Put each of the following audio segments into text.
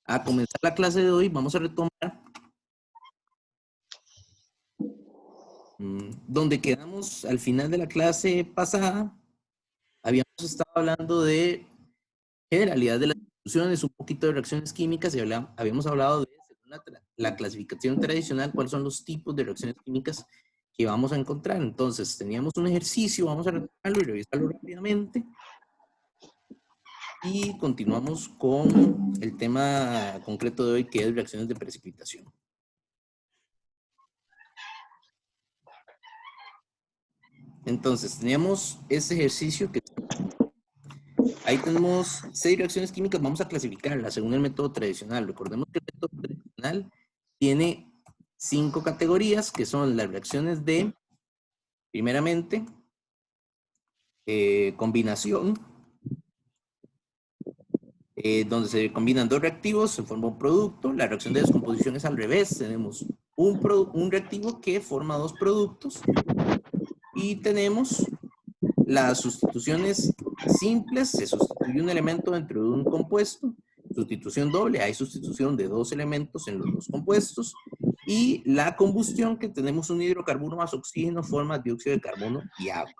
a comenzar la clase de hoy, vamos a retomar donde quedamos al final de la clase pasada. Habíamos estado hablando de generalidad de las reacciones, un poquito de reacciones químicas y habíamos hablado de, según la clasificación tradicional, cuáles son los tipos de reacciones químicas que vamos a encontrar. Entonces, teníamos un ejercicio, vamos a retomarlo y revisarlo rápidamente. Y continuamos con el tema concreto de hoy, que es reacciones de precipitación. Entonces, teníamos este ejercicio que ahí tenemos 6 reacciones químicas, vamos a clasificarlas según el método tradicional. Recordemos que el método tradicional tiene 5 categorías, que son las reacciones de, primeramente, combinación, donde se combinan 2 reactivos, se forma un producto. La reacción de descomposición es al revés, tenemos un reactivo que forma 2 productos, y tenemos las sustituciones simples, se sustituye un elemento dentro de un compuesto. Sustitución doble, hay sustitución de 2 elementos en los 2 compuestos. Y la combustión, que tenemos un hidrocarburo más oxígeno, forma dióxido de carbono y agua.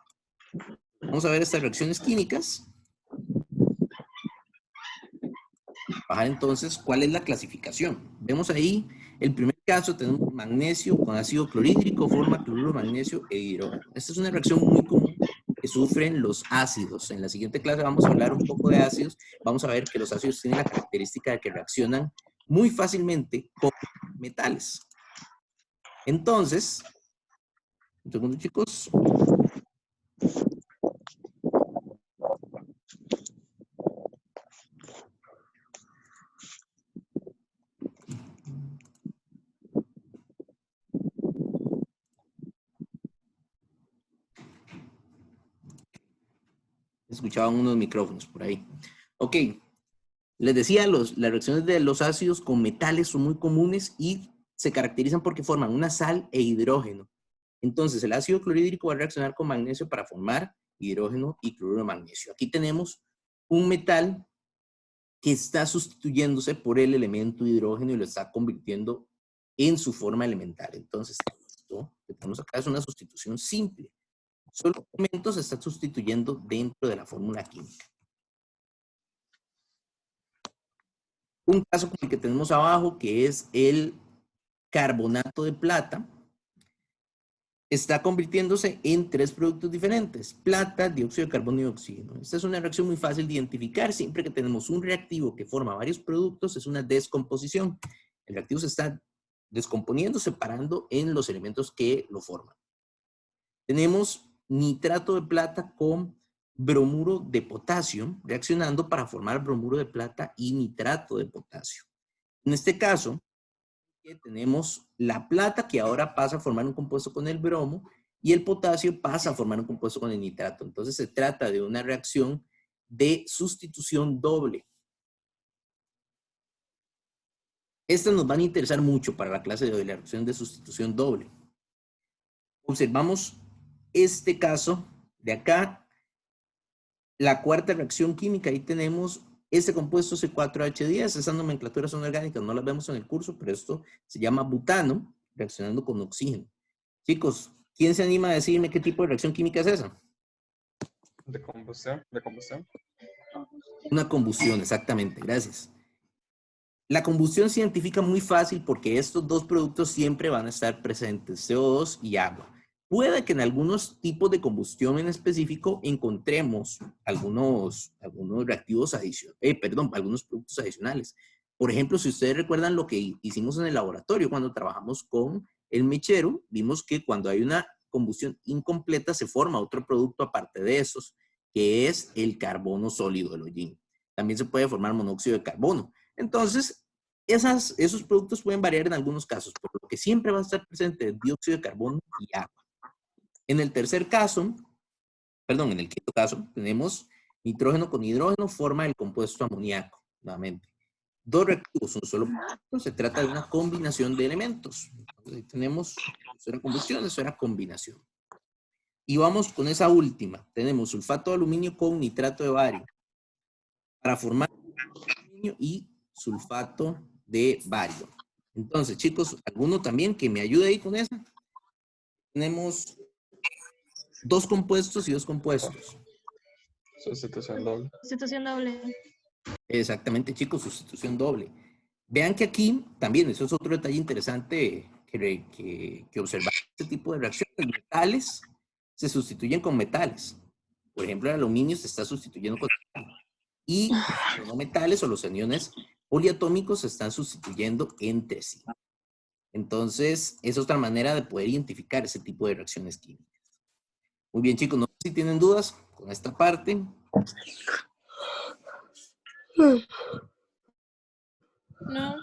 Vamos a ver estas reacciones químicas. Bajar entonces, ¿cuál es la clasificación? Vemos ahí, el primer caso, tenemos magnesio con ácido clorhídrico, forma cloruro de magnesio e hidrógeno. Esta es una reacción muy común que sufren los ácidos. En la siguiente clase vamos a hablar un poco de ácidos. Vamos a ver que los ácidos tienen la característica de que reaccionan muy fácilmente con metales. Entonces, un segundo, chicos. Escuchaban unos micrófonos por ahí. Ok. Les decía, las reacciones de los ácidos con metales son muy comunes y se caracterizan porque forman una sal e hidrógeno. Entonces, el ácido clorhídrico va a reaccionar con magnesio para formar hidrógeno y cloruro de magnesio. Aquí tenemos un metal que está sustituyéndose por el elemento hidrógeno y lo está convirtiendo en su forma elemental. Entonces, esto que tenemos acá es una sustitución simple. Solo un elemento se está sustituyendo dentro de la fórmula química. Un caso como el que tenemos abajo, que es el carbonato de plata, está convirtiéndose en 3 productos diferentes: plata, dióxido de carbono y oxígeno. Esta es una reacción muy fácil de identificar. Siempre que tenemos un reactivo que forma varios productos, es una descomposición. El reactivo se está descomponiendo, separando en los elementos que lo forman. Tenemos nitrato de plata con bromuro de potasio, reaccionando para formar bromuro de plata y nitrato de potasio. En este caso, tenemos la plata, que ahora pasa a formar un compuesto con el bromo, y el potasio pasa a formar un compuesto con el nitrato. Entonces se trata de una reacción de sustitución doble. Estas nos van a interesar mucho para la clase de hoy, la reacción de sustitución doble. Observamos este caso de acá, la cuarta reacción química. Ahí tenemos este compuesto C4H10. Esas nomenclaturas son orgánicas, no las vemos en el curso, pero esto se llama butano, reaccionando con oxígeno. Chicos, ¿quién se anima a decirme qué tipo de reacción química es esa? De combustión, de combustión. Una combustión, exactamente, gracias. La combustión se identifica muy fácil porque estos 2 productos siempre van a estar presentes, CO2 y agua. Puede que en algunos tipos de combustión en específico encontremos algunos reactivos adicionales, algunos productos adicionales. Por ejemplo, si ustedes recuerdan lo que hicimos en el laboratorio cuando trabajamos con el mechero, vimos que cuando hay una combustión incompleta se forma otro producto aparte de esos, que es el carbono sólido, el hollín. También se puede formar monóxido de carbono. Entonces, esos productos pueden variar en algunos casos, por lo que siempre va a estar presente el dióxido de carbono y agua. En el quinto caso, tenemos nitrógeno con hidrógeno, forma el compuesto amoníaco, nuevamente. 2 reactivos, un solo producto, se trata de una combinación de elementos. Entonces, ahí tenemos, eso era combustión, eso era combinación. Y vamos con esa última, tenemos sulfato de aluminio con nitrato de bario, para formar aluminio y sulfato de bario. Entonces, chicos, ¿alguno también que me ayude ahí con eso? Tenemos dos compuestos y dos compuestos. Sustitución doble. Sustitución doble. Exactamente, chicos, sustitución doble. Vean que aquí también, eso es otro detalle interesante que observar. Este tipo de reacciones, metales se sustituyen con metales. Por ejemplo, el aluminio se está sustituyendo con metal. Y los no metales o los aniones poliatómicos se están sustituyendo entre sí. Entonces, es otra manera de poder identificar ese tipo de reacciones químicas. Muy bien, chicos, no sé si tienen dudas con esta parte. No.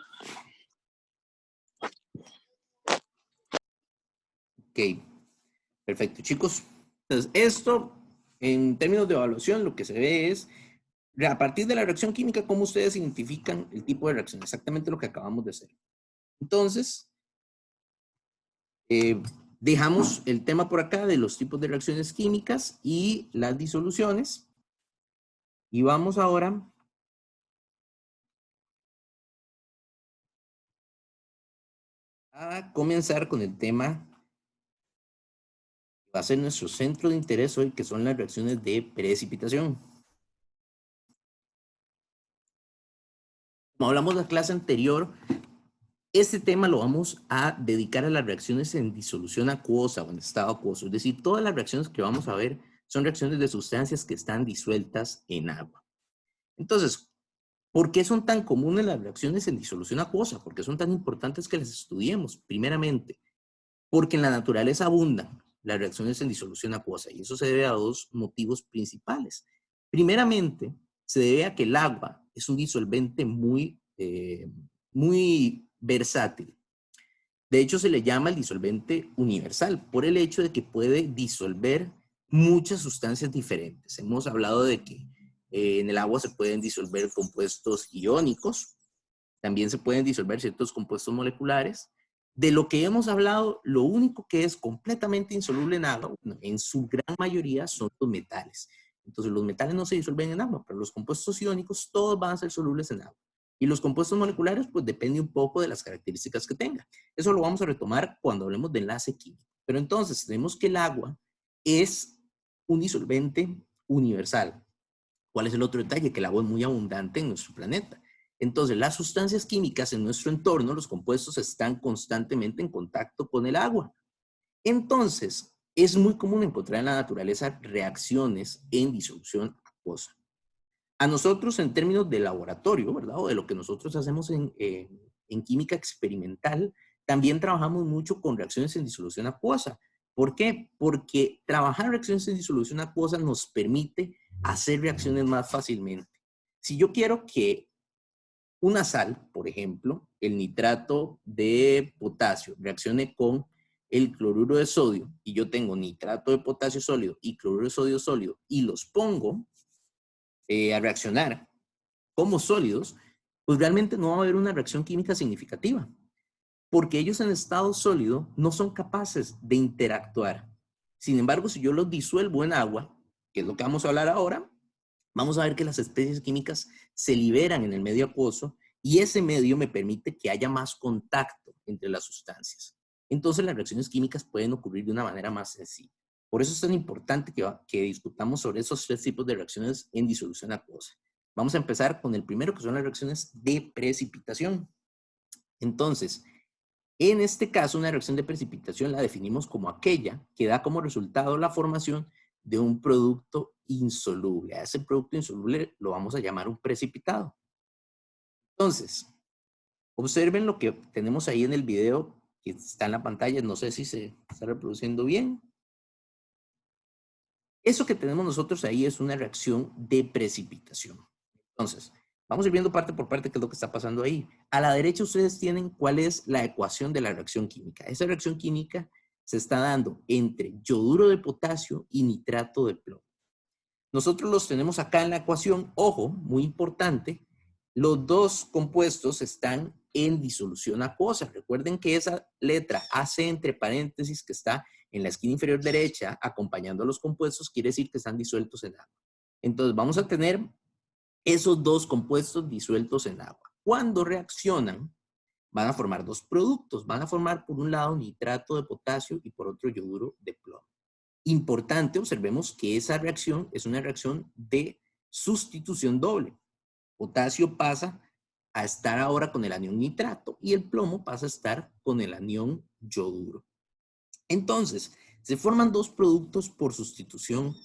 Ok, perfecto, chicos. Entonces, esto, en términos de evaluación, lo que se ve es, a partir de la reacción química, cómo ustedes identifican el tipo de reacción, exactamente lo que acabamos de hacer. Entonces, dejamos el tema por acá de los tipos de reacciones químicas y las disoluciones. Y vamos ahora a comenzar con el tema que va a ser nuestro centro de interés hoy, que son las reacciones de precipitación. Como hablamos en la clase anterior, este tema lo vamos a dedicar a las reacciones en disolución acuosa o en estado acuoso. Es decir, todas las reacciones que vamos a ver son reacciones de sustancias que están disueltas en agua. Entonces, ¿por qué son tan comunes las reacciones en disolución acuosa? ¿Por qué son tan importantes que las estudiemos? Primeramente, porque en la naturaleza abundan las reacciones en disolución acuosa y eso se debe a dos motivos principales. Primeramente, se debe a que el agua es un disolvente muy versátil. De hecho, se le llama el disolvente universal por el hecho de que puede disolver muchas sustancias diferentes. Hemos hablado de que en el agua se pueden disolver compuestos iónicos, también se pueden disolver ciertos compuestos moleculares. De lo que hemos hablado, lo único que es completamente insoluble en agua, en su gran mayoría, son los metales. Entonces, los metales no se disuelven en agua, pero los compuestos iónicos todos van a ser solubles en agua. Y los compuestos moleculares, pues depende un poco de las características que tenga. Eso lo vamos a retomar cuando hablemos de enlace químico. Pero entonces, tenemos que el agua es un disolvente universal. ¿Cuál es el otro detalle? Que el agua es muy abundante en nuestro planeta. Entonces, las sustancias químicas en nuestro entorno, los compuestos, están constantemente en contacto con el agua. Entonces, es muy común encontrar en la naturaleza reacciones en disolución acuosa. A nosotros, en términos de laboratorio, ¿verdad? O de lo que nosotros hacemos en química experimental, también trabajamos mucho con reacciones en disolución acuosa. ¿Por qué? Porque trabajar reacciones en disolución acuosa nos permite hacer reacciones más fácilmente. Si yo quiero que una sal, por ejemplo, el nitrato de potasio, reaccione con el cloruro de sodio, y yo tengo nitrato de potasio sólido y cloruro de sodio sólido, y los pongo a reaccionar como sólidos, pues realmente no va a haber una reacción química significativa, porque ellos en estado sólido no son capaces de interactuar. Sin embargo, si yo los disuelvo en agua, que es lo que vamos a hablar ahora, vamos a ver que las especies químicas se liberan en el medio acuoso y ese medio me permite que haya más contacto entre las sustancias. Entonces las reacciones químicas pueden ocurrir de una manera más sencilla. Por eso es tan importante que discutamos sobre esos tres tipos de reacciones en disolución acuosa. Vamos a empezar con el primero, que son las reacciones de precipitación. Entonces, en este caso, una reacción de precipitación la definimos como aquella que da como resultado la formación de un producto insoluble. A ese producto insoluble lo vamos a llamar un precipitado. Entonces, observen lo que tenemos ahí en el video que está en la pantalla. No sé si se está reproduciendo bien. Eso que tenemos nosotros ahí es una reacción de precipitación. Entonces, vamos a ir viendo parte por parte qué es lo que está pasando ahí. A la derecha ustedes tienen cuál es la ecuación de la reacción química. Esa reacción química se está dando entre yoduro de potasio y nitrato de plomo. Nosotros los tenemos acá en la ecuación. Ojo, muy importante, los dos compuestos están en disolución acuosa. Recuerden que esa letra AC entre paréntesis que está en la esquina inferior derecha acompañando a los compuestos quiere decir que están disueltos en agua. Entonces vamos a tener esos dos compuestos disueltos en agua. Cuando reaccionan, van a formar dos productos. Van a formar, por un lado, nitrato de potasio y por otro, yoduro de plomo. Importante, observemos que esa reacción es una reacción de sustitución doble. Potasio pasa a estar ahora con el anión nitrato y el plomo pasa a estar con el anión yoduro. Entonces, se forman dos productos por sustitución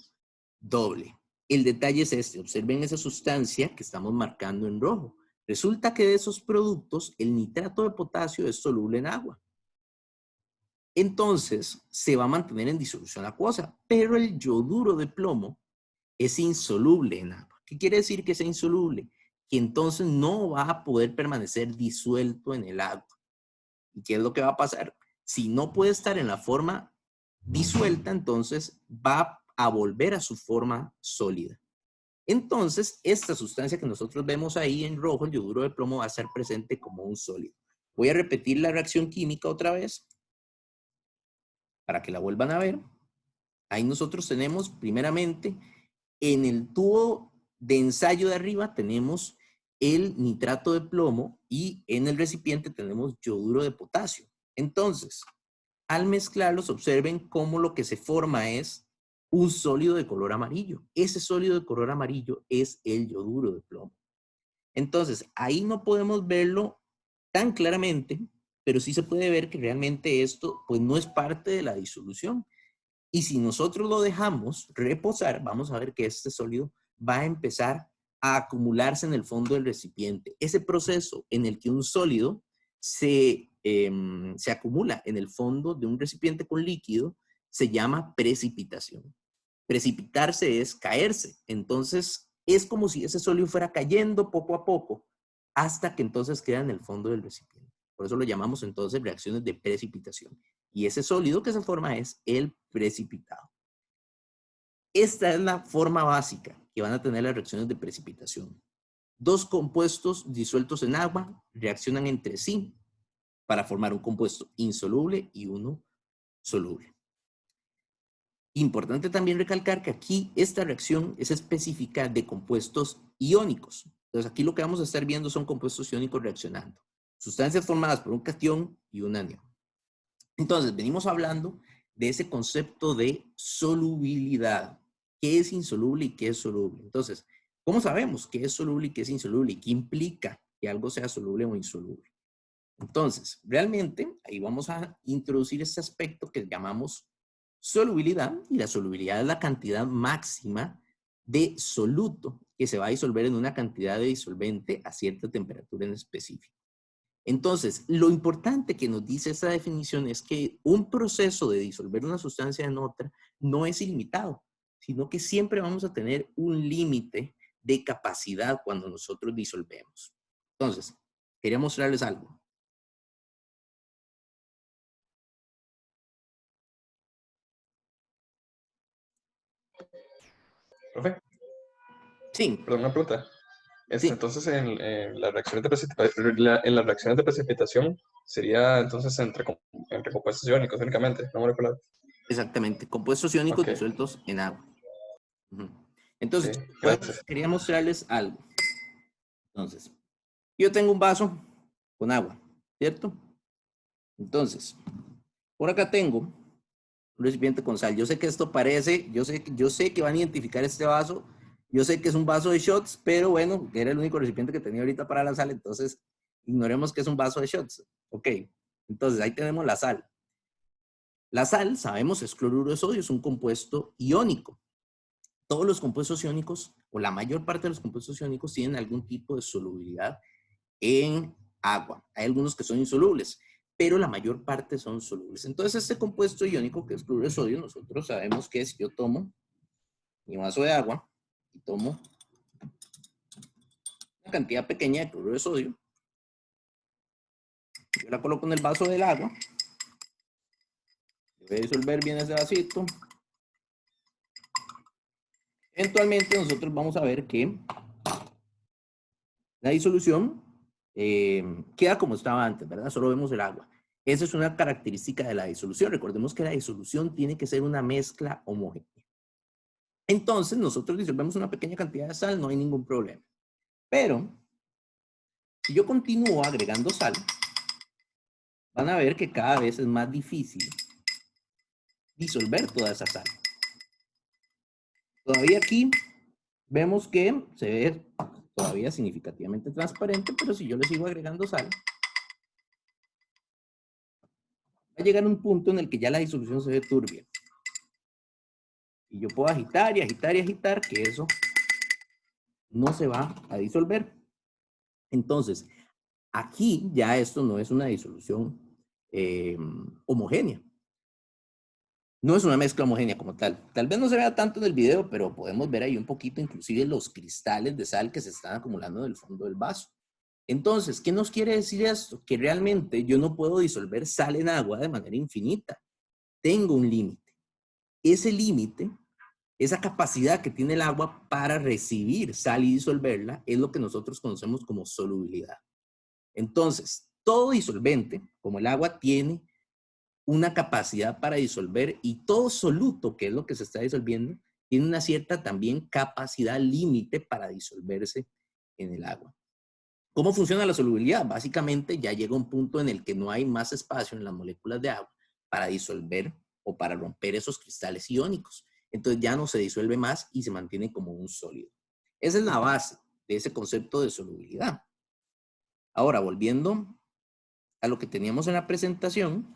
doble. El detalle es este. Observen esa sustancia que estamos marcando en rojo. Resulta que de esos productos, el nitrato de potasio es soluble en agua. Entonces, se va a mantener en disolución acuosa, pero el yoduro de plomo es insoluble en agua. ¿Qué quiere decir que sea insoluble? Que entonces no va a poder permanecer disuelto en el agua. ¿Y qué es lo que va a pasar? Si no puede estar en la forma disuelta, entonces va a volver a su forma sólida. Entonces, esta sustancia que nosotros vemos ahí en rojo, el yoduro de plomo, va a estar presente como un sólido. Voy a repetir la reacción química otra vez para que la vuelvan a ver. Ahí nosotros tenemos, primeramente, en el tubo de ensayo de arriba tenemos el nitrato de plomo y en el recipiente tenemos yoduro de potasio. Entonces, al mezclarlos, observen cómo lo que se forma es un sólido de color amarillo. Ese sólido de color amarillo es el yoduro de plomo. Entonces, ahí no podemos verlo tan claramente, pero sí se puede ver que realmente esto pues no es parte de la disolución. Y si nosotros lo dejamos reposar, vamos a ver que este sólido va a empezar a acumularse en el fondo del recipiente. Ese proceso en el que un sólido se acumula en el fondo de un recipiente con líquido se llama precipitación. Precipitarse es caerse. Entonces, es como si ese sólido fuera cayendo poco a poco hasta que entonces queda en el fondo del recipiente. Por eso lo llamamos entonces reacciones de precipitación. Y ese sólido que se forma es el precipitado. Esta es la forma básica que van a tener las reacciones de precipitación. Dos compuestos disueltos en agua reaccionan entre sí para formar un compuesto insoluble y uno soluble. Importante también recalcar que aquí esta reacción es específica de compuestos iónicos. Entonces aquí lo que vamos a estar viendo son compuestos iónicos reaccionando. Sustancias formadas por un catión y un anión. Entonces venimos hablando de ese concepto de solubilidad. ¿Qué es insoluble y qué es soluble? Entonces, ¿cómo sabemos qué es soluble y qué es insoluble? ¿Y qué implica que algo sea soluble o insoluble? Entonces, realmente ahí vamos a introducir este aspecto que llamamos solubilidad, y la solubilidad es la cantidad máxima de soluto que se va a disolver en una cantidad de disolvente a cierta temperatura en específico. Entonces, lo importante que nos dice esta definición es que un proceso de disolver una sustancia en otra no es ilimitado, sino que siempre vamos a tener un límite de capacidad cuando nosotros disolvemos. Entonces, quería mostrarles algo. Profe, Sí, perdón, una pregunta. sí, Entonces, en las reacciones de en las reacciones de precipitación sería entonces entre compuestos iónicos únicamente, no moleculares. exactamente. Compuestos iónicos Ok, disueltos en agua. Ujú. sí, Entonces, gracias. quería mostrarles algo. Entonces, yo tengo un vaso con agua, ¿cierto? Entonces, por acá tengo un recipiente con sal. Yo sé que esto parece, yo sé que van a identificar este vaso. Yo sé que es un vaso de shots, pero bueno, era el único recipiente que tenía ahorita para la sal, entonces ignoremos que es un vaso de shots. Ok, entonces ahí tenemos la sal. La sal, sabemos, es cloruro de sodio, es un compuesto iónico. Todos los compuestos iónicos, o la mayor parte de los compuestos iónicos, tienen algún tipo de solubilidad en agua. Hay algunos que son insolubles, pero la mayor parte son solubles. Entonces, este compuesto iónico, que es cloruro de sodio, nosotros sabemos que si yo tomo mi vaso de agua y tomo una cantidad pequeña de cloruro de sodio, yo la coloco en el vaso del agua, voy a disolver bien ese vasito. Eventualmente nosotros vamos a ver que la disolución queda como estaba antes, ¿verdad? Solo vemos el agua. Esa es una característica de la disolución. Recordemos que la disolución tiene que ser una mezcla homogénea. Entonces, nosotros disolvemos una pequeña cantidad de sal, no hay ningún problema. Pero, Si yo continúo agregando sal, van a ver que cada vez es más difícil disolver toda esa sal. Todavía aquí vemos que se ve todavía significativamente transparente, pero si yo le sigo agregando sal, va a llegar un punto en el que ya la disolución se ve turbia. Y yo puedo agitar y agitar y agitar, que eso no se va a disolver. Entonces, aquí ya esto no es una disolución homogénea. No es una mezcla homogénea como tal. Tal vez no se vea tanto en el video, pero podemos ver ahí un poquito inclusive los cristales de sal que se están acumulando en el fondo del vaso. Entonces, ¿qué nos quiere decir esto? Que realmente yo no puedo disolver sal en agua de manera infinita. Tengo un límite. Ese límite, esa capacidad que tiene el agua para recibir sal y disolverla, es lo que nosotros conocemos como solubilidad. Entonces, todo disolvente, como el agua, tiene una capacidad para disolver, y todo soluto, que es lo que se está disolviendo, tiene una cierta también capacidad límite para disolverse en el agua. ¿Cómo funciona la solubilidad? Básicamente ya llega un punto en el que no hay más espacio en las moléculas de agua para disolver o para romper esos cristales iónicos. Entonces ya no se disuelve más y se mantiene como un sólido. Esa es la base de ese concepto de solubilidad. Ahora, volviendo a lo que teníamos en la presentación,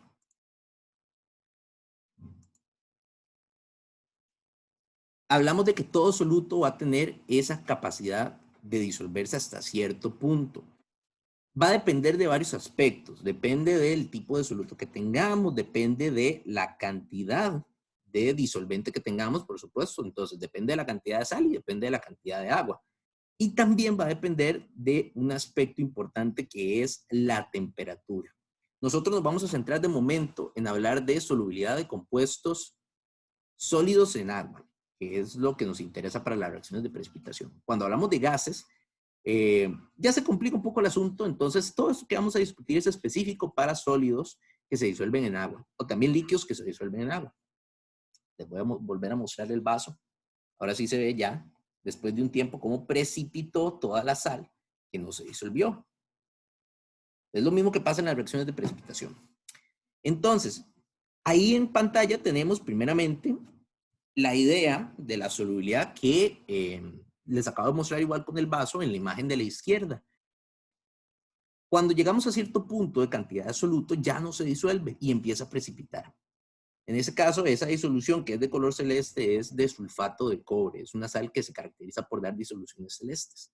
hablamos de que todo soluto va a tener esa capacidad de disolverse hasta cierto punto. Va a depender de varios aspectos. Depende del tipo de soluto que tengamos, depende de la cantidad de disolvente que tengamos, por supuesto. Entonces, depende de la cantidad de sal y depende de la cantidad de agua. Y también va a depender de un aspecto importante, que es la temperatura. Nosotros nos vamos a centrar de momento en hablar de solubilidad de compuestos sólidos en agua, que es lo que nos interesa para las reacciones de precipitación. Cuando hablamos de gases, ya se complica un poco el asunto. Entonces todo esto que vamos a discutir es específico para sólidos que se disuelven en agua, o también líquidos que se disuelven en agua. Les voy a volver a mostrar el vaso. Ahora sí se ve ya, después de un tiempo, cómo precipitó toda la sal que no se disolvió. Es lo mismo que pasa en las reacciones de precipitación. Entonces, ahí en pantalla tenemos primeramente la idea de la solubilidad que les acabo de mostrar igual con el vaso en la imagen de la izquierda. Cuando llegamos a cierto punto de cantidad de soluto, ya no se disuelve y empieza a precipitar. En ese caso, esa disolución que es de color celeste es de sulfato de cobre. Es una sal que se caracteriza por dar disoluciones celestes.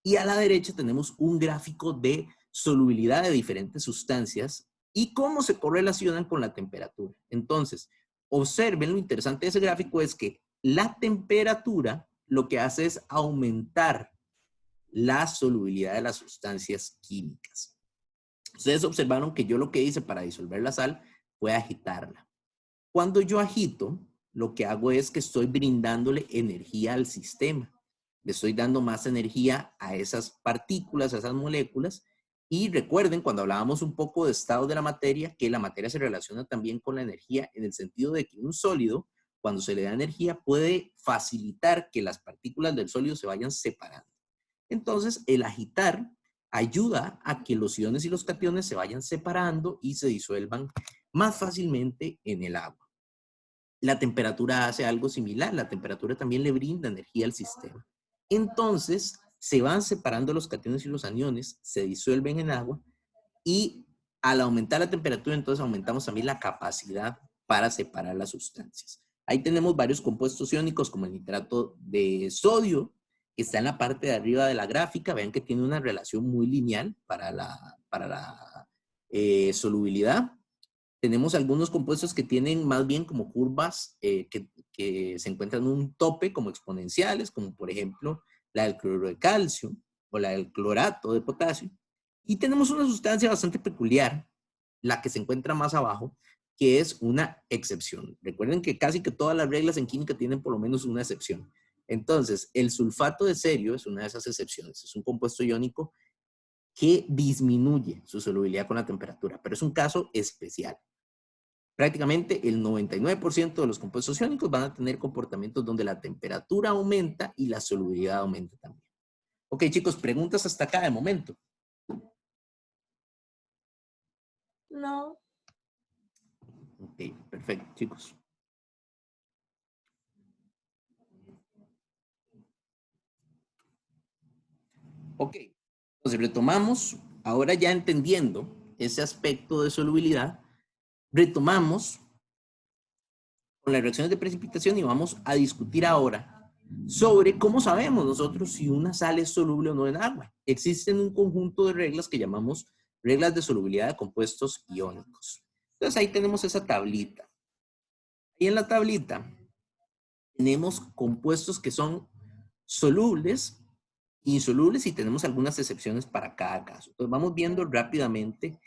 Y a la derecha tenemos un gráfico de solubilidad de diferentes sustancias y cómo se correlacionan con la temperatura. Entonces, observen, lo interesante de ese gráfico es que la temperatura lo que hace es aumentar la solubilidad de las sustancias químicas. Ustedes observaron que yo lo que hice para disolver la sal fue agitarla. Cuando yo agito, lo que hago es que estoy brindándole energía al sistema. Le estoy dando más energía a esas partículas, a esas moléculas. Y recuerden, cuando hablábamos un poco de estado de la materia, que la materia se relaciona también con la energía, en el sentido de que un sólido, cuando se le da energía, puede facilitar que las partículas del sólido se vayan separando. Entonces, el agitar ayuda a que los iones y los cationes se vayan separando y se disuelvan más fácilmente en el agua. La temperatura hace algo similar. La temperatura también le brinda energía al sistema. Entonces, se van separando los cationes y los aniones, se disuelven en agua, y al aumentar la temperatura, entonces aumentamos también la capacidad para separar las sustancias. Ahí tenemos varios compuestos iónicos, como el nitrato de sodio, que está en la parte de arriba de la gráfica. Vean que tiene una relación muy lineal para la solubilidad. Tenemos algunos compuestos que tienen más bien como curvas que se encuentran en un tope como exponenciales, como por ejemplo la del cloruro de calcio o la del clorato de potasio. Y tenemos una sustancia bastante peculiar, la que se encuentra más abajo, que es una excepción. Recuerden que casi que todas las reglas en química tienen por lo menos una excepción. Entonces, el sulfato de cerio es una de esas excepciones. Es un compuesto iónico que disminuye su solubilidad con la temperatura, pero es un caso especial. Prácticamente el 99% de los compuestos iónicos van a tener comportamientos donde la temperatura aumenta y la solubilidad aumenta también. Ok, chicos, preguntas hasta acá de momento. No. Ok, perfecto, chicos. Ok, entonces retomamos, ahora ya entendiendo ese aspecto de solubilidad, retomamos con las reacciones de precipitación y vamos a discutir ahora sobre cómo sabemos nosotros si una sal es soluble o no en agua. Existen un conjunto de reglas que llamamos reglas de solubilidad de compuestos iónicos. Entonces ahí tenemos esa tablita. Y en la tablita tenemos compuestos que son solubles, insolubles y tenemos algunas excepciones para cada caso. Entonces vamos viendo rápidamente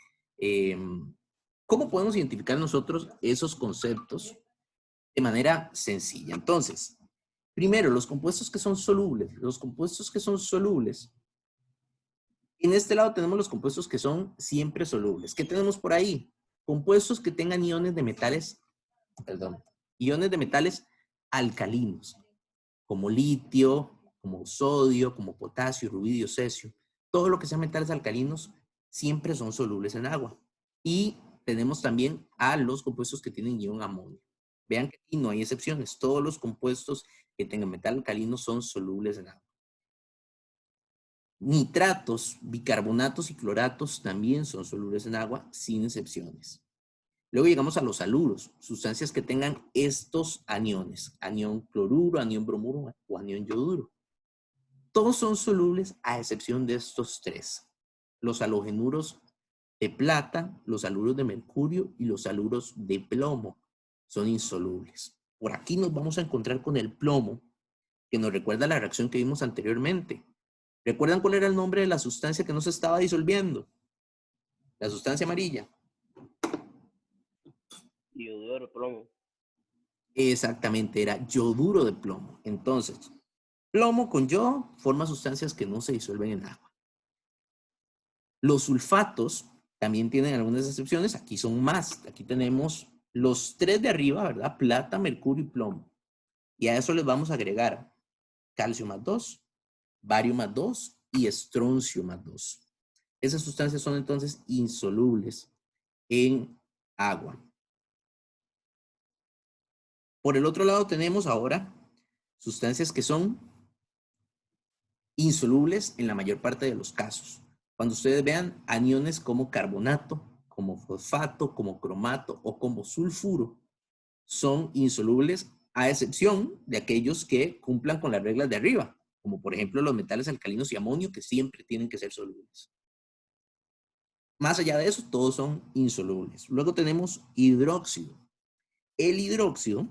cómo podemos identificar nosotros esos conceptos de manera sencilla. Entonces, primero, los compuestos que son solubles. Los compuestos que son solubles. En este lado tenemos los compuestos que son siempre solubles. ¿Qué tenemos por ahí? Compuestos que tengan iones de metales, perdón, iones de metales alcalinos, como litio, como sodio, como potasio, rubidio, cesio. Todo lo que sean metales alcalinos siempre son solubles en agua. Y tenemos también a los compuestos que tienen ion amonio. Vean que aquí no hay excepciones. Todos los compuestos que tengan metal alcalino son solubles en agua. Nitratos, bicarbonatos y cloratos también son solubles en agua, sin excepciones. Luego llegamos a los haluros, sustancias que tengan estos aniones, anión cloruro, anión bromuro o anión yoduro. Todos son solubles a excepción de estos tres. Los halogenuros de plata, los haluros de mercurio y los haluros de plomo son insolubles. Por aquí nos vamos a encontrar con el plomo, que nos recuerda la reacción que vimos anteriormente. ¿Recuerdan cuál era el nombre de la sustancia que no se estaba disolviendo? La sustancia amarilla. Yoduro de plomo. Exactamente, era yoduro de plomo. Entonces, plomo con yodo forma sustancias que no se disuelven en agua. Los sulfatos también tienen algunas excepciones. Aquí son más. Aquí tenemos los tres de arriba, ¿verdad? Plata, mercurio y plomo. Y a eso les vamos a agregar calcio más 2, bario más 2 y estroncio más 2. Esas sustancias son entonces insolubles en agua. Por el otro lado tenemos ahora sustancias que son insolubles en la mayor parte de los casos. Cuando ustedes vean aniones como carbonato, como fosfato, como cromato o como sulfuro, son insolubles a excepción de aquellos que cumplan con las reglas de arriba, como por ejemplo los metales alcalinos y amonio, que siempre tienen que ser solubles. Más allá de eso, todos son insolubles. Luego tenemos hidróxido. El hidróxido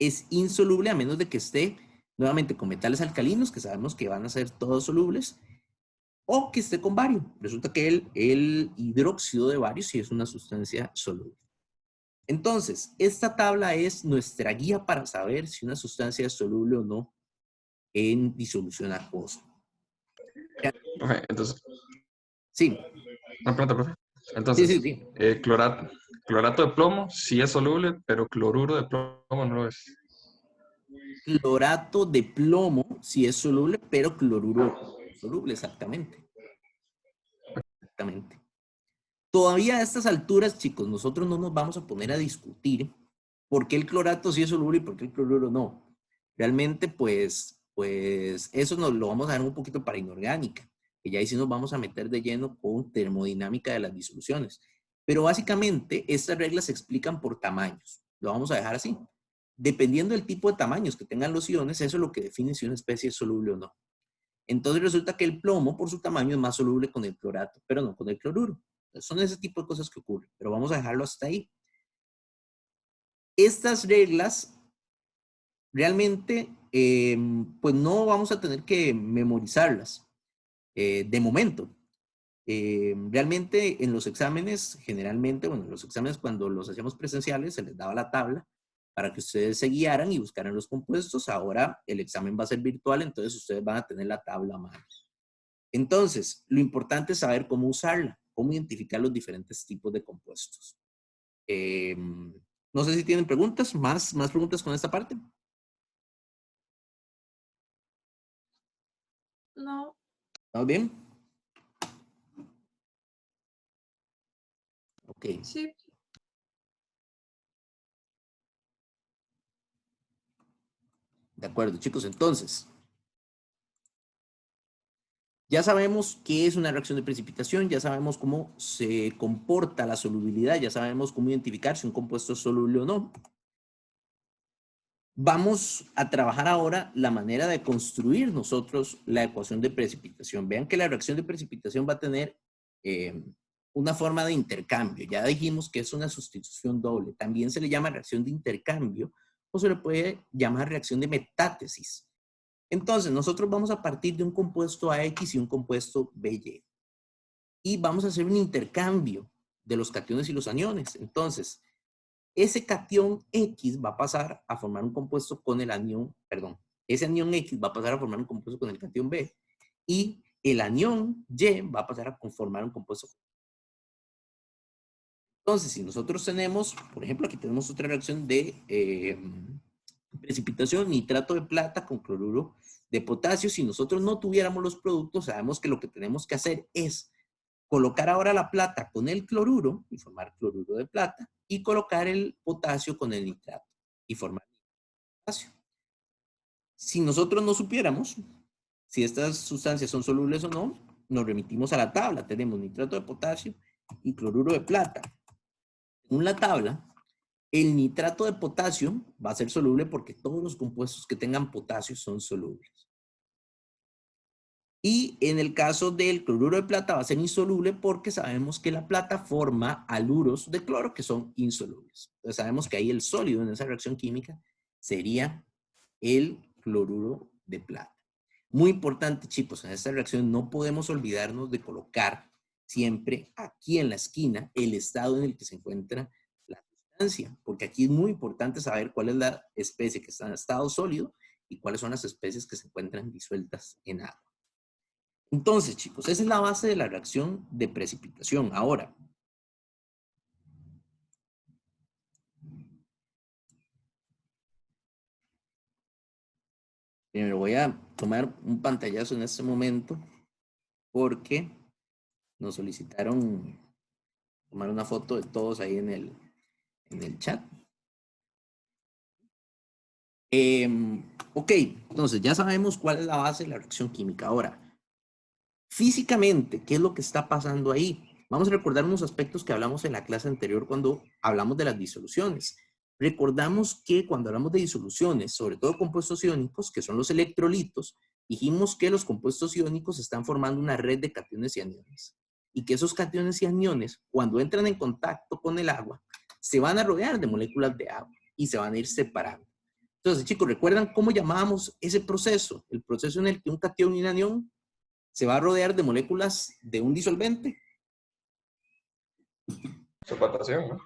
es insoluble a menos de que esté nuevamente con metales alcalinos, que sabemos que van a ser todos solubles, o que esté con bario. Resulta que el hidróxido de bario sí es una sustancia soluble. Entonces, esta tabla es nuestra guía para saber si una sustancia es soluble o no en disolución acuosa. Ok, entonces, Sí, una pregunta, profe. sí, Entonces, sí. clorato de plomo sí es soluble, pero cloruro de plomo no lo es. Clorato de plomo sí es soluble, pero cloruro de plomo no es soluble, exactamente. Exactamente. Todavía a estas alturas, chicos, nosotros no nos vamos a poner a discutir por qué el clorato sí es soluble y por qué el cloruro no. Realmente, pues eso nos lo vamos a dar un poquito para inorgánica, que ya ahí sí nos vamos a meter de lleno con termodinámica de las disoluciones. Pero básicamente, estas reglas se explican por tamaños. Lo vamos a dejar así. Dependiendo del tipo de tamaños que tengan los iones, eso es lo que define si una especie es soluble o no. Entonces resulta que el plomo, por su tamaño, es más soluble con el clorato, pero no con el cloruro. Entonces, son ese tipo de cosas que ocurren, pero vamos a dejarlo hasta ahí. Estas reglas realmente, pues no vamos a tener que memorizarlas de momento. Realmente en los exámenes, generalmente, bueno, en los exámenes cuando los hacíamos presenciales, se les daba la tabla para que ustedes se guiaran y buscaran los compuestos. Ahora el examen va a ser virtual, entonces ustedes van a tener la tabla a mano. Entonces, lo importante es saber cómo usarla, cómo identificar los diferentes tipos de compuestos. No sé si tienen preguntas, más preguntas con esta parte. No. ¿Estamos bien? Ok. Sí. De acuerdo, chicos. Entonces, ya sabemos qué es una reacción de precipitación, ya sabemos cómo se comporta la solubilidad, ya sabemos cómo identificar si un compuesto es soluble o no. Vamos a trabajar ahora la manera de construir nosotros la ecuación de precipitación. Vean que la reacción de precipitación va a tener una forma de intercambio. Ya dijimos que es una sustitución doble. También se le llama reacción de intercambio o se le puede llamar reacción de metátesis. Entonces, nosotros vamos a partir de un compuesto AX y un compuesto BY. Y vamos a hacer un intercambio de los cationes y los aniones. Entonces, ese cation X va a pasar a formar un compuesto con el anión, perdón, ese anión X va a pasar a formar un compuesto con el cation B y el anión Y va a pasar a conformar un compuesto. Entonces, si nosotros tenemos, por ejemplo, aquí tenemos otra reacción de precipitación, nitrato de plata con cloruro de potasio. Si nosotros no tuviéramos los productos, sabemos que lo que tenemos que hacer es colocar ahora la plata con el cloruro y formar cloruro de plata y colocar el potasio con el nitrato y formar potasio. Si nosotros no supiéramos si estas sustancias son solubles o no, nos remitimos a la tabla. Tenemos nitrato de potasio y cloruro de plata. En la tabla, el nitrato de potasio va a ser soluble porque todos los compuestos que tengan potasio son solubles. Y en el caso del cloruro de plata va a ser insoluble porque sabemos que la plata forma haluros de cloro que son insolubles. Entonces sabemos que ahí el sólido en esa reacción química sería el cloruro de plata. Muy importante, chicos, en esta reacción no podemos olvidarnos de colocar siempre aquí en la esquina el estado en el que se encuentra la sustancia, porque aquí es muy importante saber cuál es la especie que está en estado sólido y cuáles son las especies que se encuentran disueltas en agua. Entonces, chicos, esa es la base de la reacción de precipitación. Ahora, primero voy a tomar un pantallazo en este momento porque nos solicitaron tomar una foto de todos ahí en el chat. Ok, entonces ya sabemos cuál es la base de la reacción química. Ahora, físicamente, ¿qué es lo que está pasando ahí? Vamos a recordar unos aspectos que hablamos en la clase anterior cuando hablamos de las disoluciones. Recordamos que cuando hablamos de disoluciones, sobre todo compuestos iónicos, que son los electrolitos, dijimos que los compuestos iónicos están formando una red de cationes y aniones. Y que esos cationes y aniones, cuando entran en contacto con el agua, se van a rodear de moléculas de agua y se van a ir separando. Entonces, chicos, ¿recuerdan cómo llamábamos ese proceso? El proceso en el que un catión y un anión se va a rodear de moléculas de un disolvente. Solvatación, ¿no?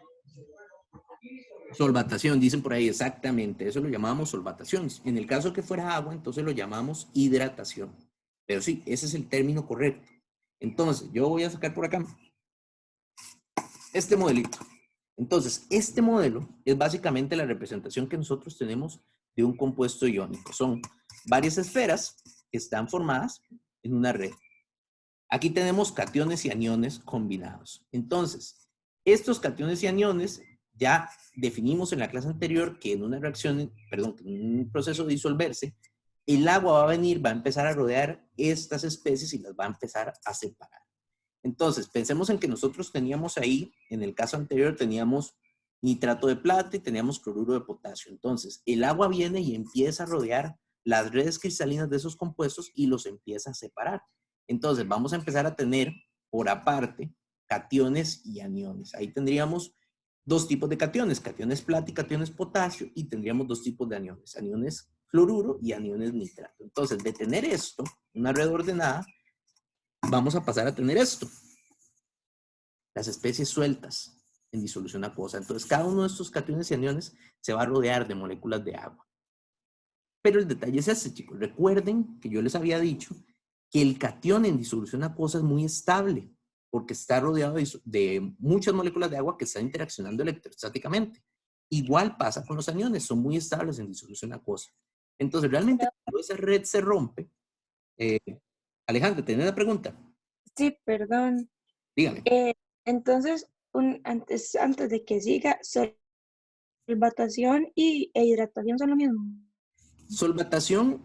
Solvatación, dicen por ahí, exactamente. Eso lo llamamos solvatación. En el caso que fuera agua, entonces lo llamamos hidratación. Pero sí, ese es el término correcto. Entonces, yo voy a sacar por acá este modelito. Entonces, este modelo es básicamente la representación que nosotros tenemos de un compuesto iónico. Son varias esferas que están formadas en una red. Aquí tenemos cationes y aniones combinados. Entonces, estos cationes y aniones ya definimos en la clase anterior que en una reacción, perdón, que en un proceso de disolverse, el agua va a venir, va a empezar a rodear estas especies y las va a empezar a separar. Entonces, pensemos en que nosotros teníamos ahí, en el caso anterior, teníamos nitrato de plata y teníamos cloruro de potasio. Entonces, el agua viene y empieza a rodear las redes cristalinas de esos compuestos y los empieza a separar. Entonces, vamos a empezar a tener por aparte cationes y aniones. Ahí tendríamos dos tipos de cationes, cationes plata y cationes potasio, y tendríamos dos tipos de aniones, aniones cloruro y aniones nitrato. Entonces, de tener esto, una red ordenada, vamos a pasar a tener esto, las especies sueltas en disolución acuosa. Entonces, cada uno de estos cationes y aniones se va a rodear de moléculas de agua. Pero el detalle es este, chicos. Recuerden que yo les había dicho que el catión en disolución acuosa es muy estable porque está rodeado de muchas moléculas de agua que están interaccionando electrostáticamente. Igual pasa con los aniones, son muy estables en disolución acuosa. Entonces, realmente, cuando esa red se rompe, Alejandra, ¿tenés una pregunta? Sí, perdón. Dígame. Entonces, antes de que siga, solvatación e hidratación son lo mismo. Solvatación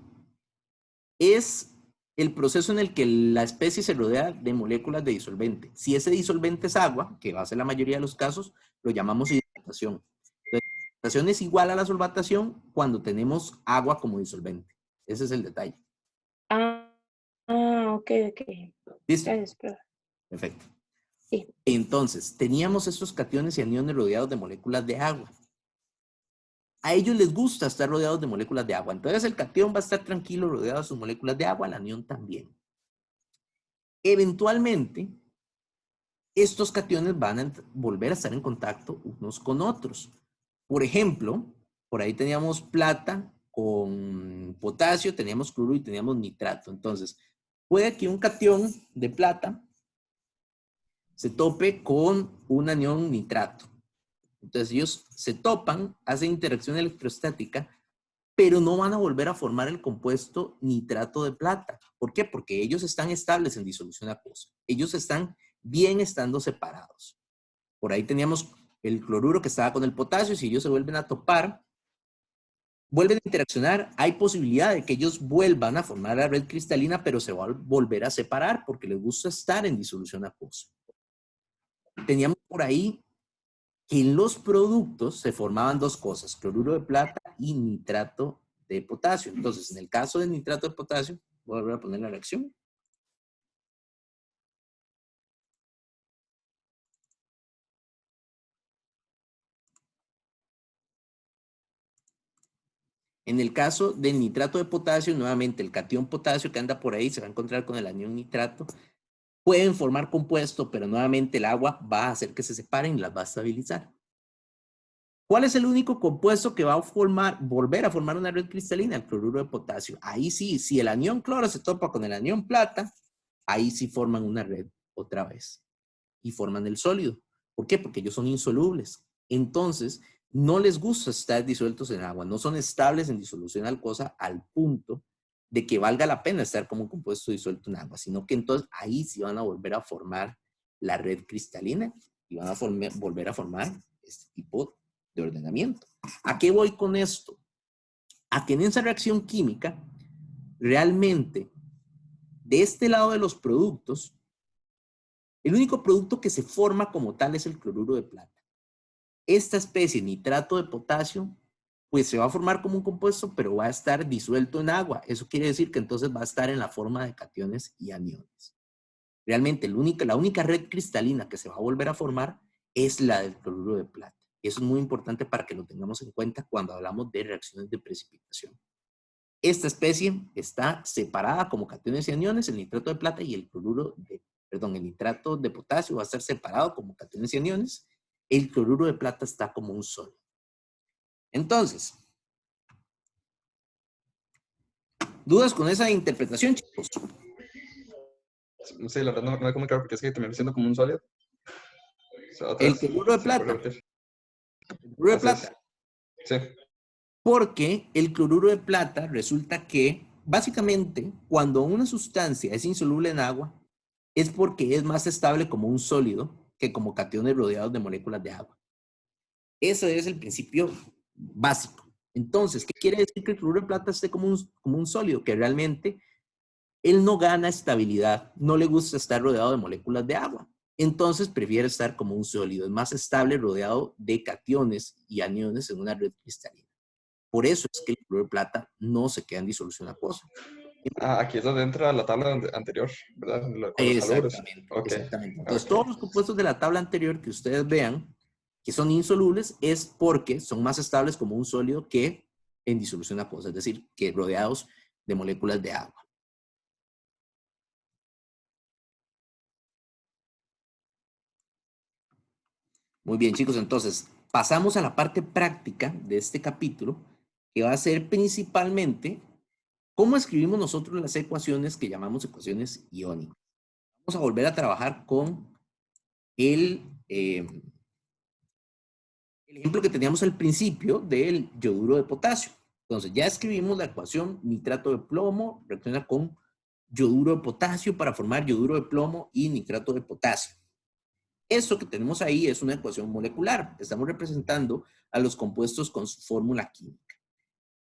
es el proceso en el que la especie se rodea de moléculas de disolvente. Si ese disolvente es agua, que va a ser la mayoría de los casos, lo llamamos hidratación. La hidratación es igual a la solvatación cuando tenemos agua como disolvente. Ese es el detalle. Ok. ¿Listo? Gracias, profe. Perfecto. Sí. Entonces, teníamos estos cationes y aniones rodeados de moléculas de agua. A ellos les gusta estar rodeados de moléculas de agua. Entonces, el catión va a estar tranquilo rodeado de sus moléculas de agua, el anión también. Eventualmente, estos cationes van a volver a estar en contacto unos con otros. Por ejemplo, por ahí teníamos plata con potasio, teníamos cloruro y teníamos nitrato. Entonces, puede que un catión de plata se tope con un anión nitrato. Entonces ellos se topan, hacen interacción electrostática, pero no van a volver a formar el compuesto nitrato de plata. ¿Por qué? Porque ellos están estables en disolución acuosa. Ellos están bien estando separados. Por ahí teníamos el cloruro que estaba con el potasio. Si ellos se vuelven a topar, vuelven a interaccionar, hay posibilidad de que ellos vuelvan a formar la red cristalina, pero se va a volver a separar porque les gusta estar en disolución acuosa. Teníamos por ahí que en los productos se formaban dos cosas, cloruro de plata y nitrato de potasio. Entonces, en el caso del nitrato de potasio, voy a volver a poner la reacción. En el caso del nitrato de potasio, nuevamente el catión potasio que anda por ahí se va a encontrar con el anión nitrato. Pueden formar compuesto, pero nuevamente el agua va a hacer que se separen y las va a estabilizar. ¿Cuál es el único compuesto que va a volver a formar una red cristalina? El cloruro de potasio. Ahí sí, si el anión cloro se topa con el anión plata, ahí sí forman una red otra vez y forman el sólido. ¿Por qué? Porque ellos son insolubles. Entonces, no les gusta estar disueltos en agua, no son estables en disolución acuosa al punto de que valga la pena estar como un compuesto disuelto en agua, sino que entonces ahí sí van a volver a formar la red cristalina y van a volver a formar este tipo de ordenamiento. ¿A qué voy con esto? A que en esa reacción química, realmente, de este lado de los productos, el único producto que se forma como tal es el cloruro de plata. Esta especie, nitrato de potasio, pues se va a formar como un compuesto, pero va a estar disuelto en agua. Eso quiere decir que entonces va a estar en la forma de cationes y aniones. Realmente la única red cristalina que se va a volver a formar es la del cloruro de plata. Eso es muy importante para que lo tengamos en cuenta cuando hablamos de reacciones de precipitación. Esta especie está separada como cationes y aniones, el nitrato de plata y el el nitrato de potasio va a estar separado como cationes y aniones. El cloruro de plata está como un sólido. Entonces, ¿dudas con esa interpretación, chicos? Sí, la verdad no me queda muy claro porque es que termina siendo como un sólido. O sea, otra El vez, cloruro de ¿se puede plata. repetir? El cloruro de Así es. plata. Sí. Porque el cloruro de plata resulta que, básicamente, cuando una sustancia es insoluble en agua, es porque es más estable como un sólido que como cationes rodeados de moléculas de agua. Ese es el principio básico. Entonces, ¿qué quiere decir que el cloruro de plata esté como un sólido? Que realmente él no gana estabilidad, no le gusta estar rodeado de moléculas de agua. Entonces prefiere estar como un sólido, es más estable rodeado de cationes y aniones en una red cristalina. Por eso es que el cloruro de plata no se queda en disolución acuosa. Aquí es donde entra la tabla anterior, ¿verdad? Con los caloros. Exactamente, Ok. exactamente. Entonces, Ok. todos los compuestos de la tabla anterior que ustedes vean que son insolubles es porque son más estables como un sólido que en disolución acuosa, es decir, que rodeados de moléculas de agua. Muy bien, chicos, entonces pasamos a la parte práctica de este capítulo, que va a ser principalmente cómo escribimos nosotros las ecuaciones que llamamos ecuaciones iónicas. Vamos a volver a trabajar con el ejemplo que teníamos al principio del yoduro de potasio. Entonces, ya escribimos la ecuación nitrato de plomo, reacciona con yoduro de potasio para formar yoduro de plomo y nitrato de potasio. Eso que tenemos ahí es una ecuación molecular. Estamos representando a los compuestos con su fórmula química.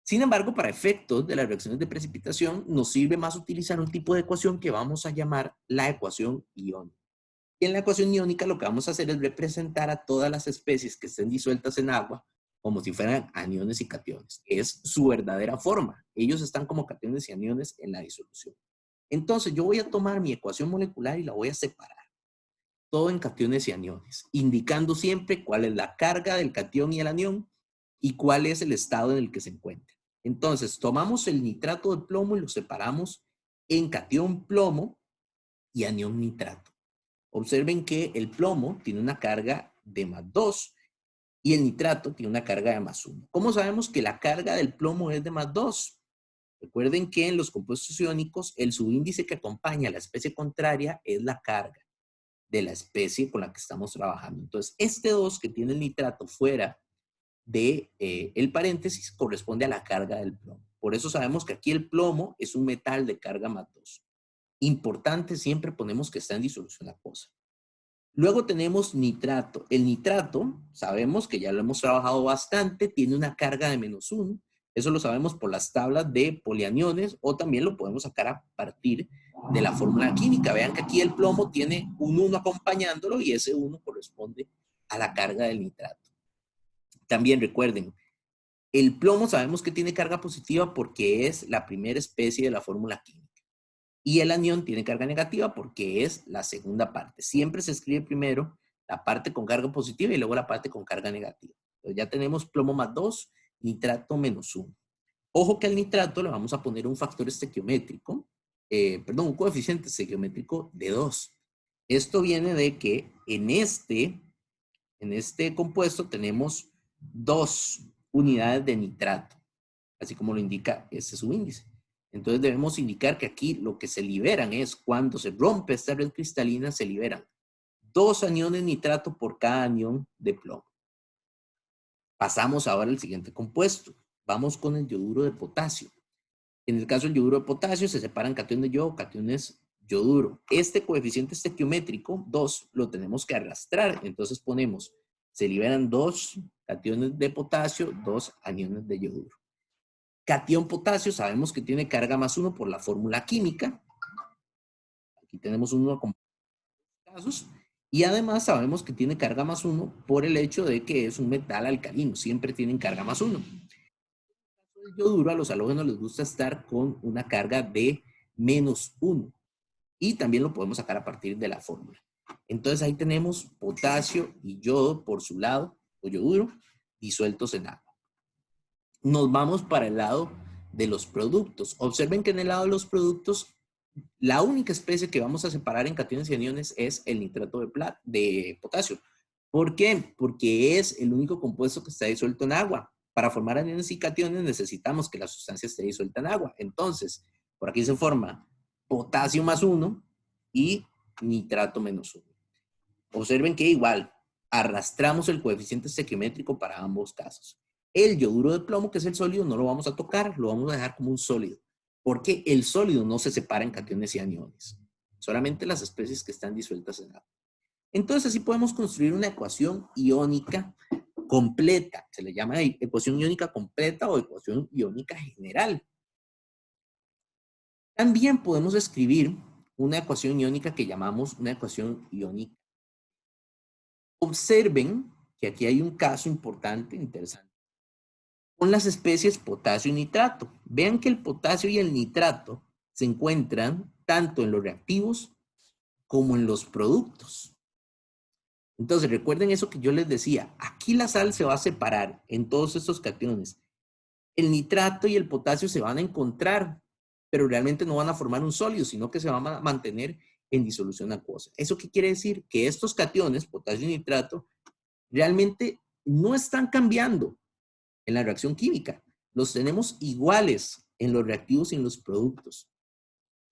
Sin embargo, para efectos de las reacciones de precipitación, nos sirve más utilizar un tipo de ecuación que vamos a llamar la ecuación iónica. Y en la ecuación iónica lo que vamos a hacer es representar a todas las especies que estén disueltas en agua como si fueran aniones y cationes. Es su verdadera forma. Ellos están como cationes y aniones en la disolución. Entonces, yo voy a tomar mi ecuación molecular y la voy a separar. Todo en cationes y aniones, indicando siempre cuál es la carga del catión y el anión y cuál es el estado en el que se encuentra. Entonces, tomamos el nitrato de plomo y lo separamos en catión plomo y anión nitrato. Observen que el plomo tiene una carga de +2 y el nitrato tiene una carga de +1. ¿Cómo sabemos que la carga del plomo es de +2? Recuerden que en los compuestos iónicos el subíndice que acompaña a la especie contraria es la carga de la especie con la que estamos trabajando. Entonces, este 2 que tiene el nitrato fuera de el paréntesis corresponde a la carga del plomo. Por eso sabemos que aquí el plomo es un metal de carga +2. Importante, siempre ponemos que está en disolución acuosa. Luego tenemos nitrato. El nitrato, sabemos que ya lo hemos trabajado bastante, tiene una carga de -1. Eso lo sabemos por las tablas de polianiones o también lo podemos sacar a partir de la fórmula química. Vean que aquí el plomo tiene un 1 acompañándolo y ese 1 corresponde a la carga del nitrato. También recuerden, el plomo sabemos que tiene carga positiva porque es la primera especie de la fórmula química. Y el anión tiene carga negativa porque es la segunda parte. Siempre se escribe primero la parte con carga positiva y luego la parte con carga negativa. Entonces ya tenemos plomo +2, nitrato -1. Ojo que al nitrato le vamos a poner un factor estequiométrico, un coeficiente estequiométrico de 2. Esto viene de que en este compuesto tenemos 2 unidades de nitrato, así como lo indica este subíndice. Entonces debemos indicar que aquí lo que se liberan es, cuando se rompe esta red cristalina, se liberan 2 aniones nitrato por cada anión de plomo. Pasamos ahora al siguiente compuesto. Vamos con el yoduro de potasio. En el caso del yoduro de potasio se separan cationes de yodo, cationes yoduro. Este coeficiente estequiométrico, 2, lo tenemos que arrastrar. Entonces ponemos, se liberan 2 cationes de potasio, 2 aniones de yoduro. Catión potasio sabemos que tiene carga +1 por la fórmula química. Aquí tenemos un 1 con casos. Y además sabemos que tiene carga +1 por el hecho de que es un metal alcalino. Siempre tienen carga +1. El yoduro, a los halógenos les gusta estar con una carga de -1. Y también lo podemos sacar a partir de la fórmula. Entonces ahí tenemos potasio y yodo por su lado, o yoduro, disueltos en agua. Nos vamos para el lado de los productos. Observen que en el lado de los productos, la única especie que vamos a separar en cationes y aniones es el nitrato de potasio. ¿Por qué? Porque es el único compuesto que está disuelto en agua. Para formar aniones y cationes necesitamos que la sustancia esté disuelta en agua. Entonces, por aquí se forma potasio +1 y nitrato -1. Observen que igual arrastramos el coeficiente estequiométrico para ambos casos. El yoduro de plomo, que es el sólido, no lo vamos a tocar, lo vamos a dejar como un sólido, porque el sólido no se separa en cationes y aniones, solamente las especies que están disueltas en agua. Entonces así podemos construir una ecuación iónica completa, se le llama ecuación iónica completa o ecuación iónica general. También podemos escribir una ecuación iónica que llamamos una ecuación iónica. Observen que aquí hay un caso importante, interesante, con las especies potasio y nitrato. Vean que el potasio y el nitrato se encuentran tanto en los reactivos como en los productos. Entonces, recuerden eso que yo les decía. Aquí la sal se va a separar en todos estos cationes. El nitrato y el potasio se van a encontrar, pero realmente no van a formar un sólido, sino que se van a mantener en disolución acuosa. ¿Eso qué quiere decir? Que estos cationes, potasio y nitrato, realmente no están cambiando en la reacción química. Los tenemos iguales en los reactivos y en los productos.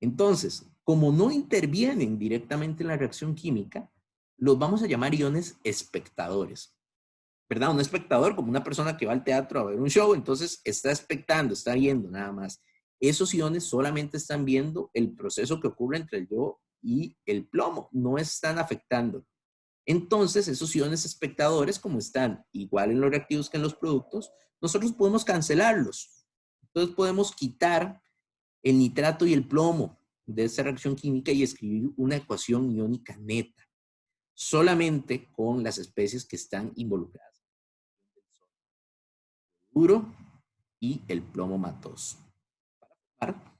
Entonces, como no intervienen directamente en la reacción química, los vamos a llamar iones espectadores. ¿Verdad? Un espectador, como una persona que va al teatro a ver un show, entonces está expectando, está viendo nada más. Esos iones solamente están viendo el proceso que ocurre entre el yodo y el plomo, no están afectando Entonces, esos iones espectadores, como están igual en los reactivos que en los productos, nosotros podemos cancelarlos. Entonces, podemos quitar el nitrato y el plomo de esta reacción química y escribir una ecuación iónica neta, solamente con las especies que están involucradas. El yoduro y el plomo matoso. Para formar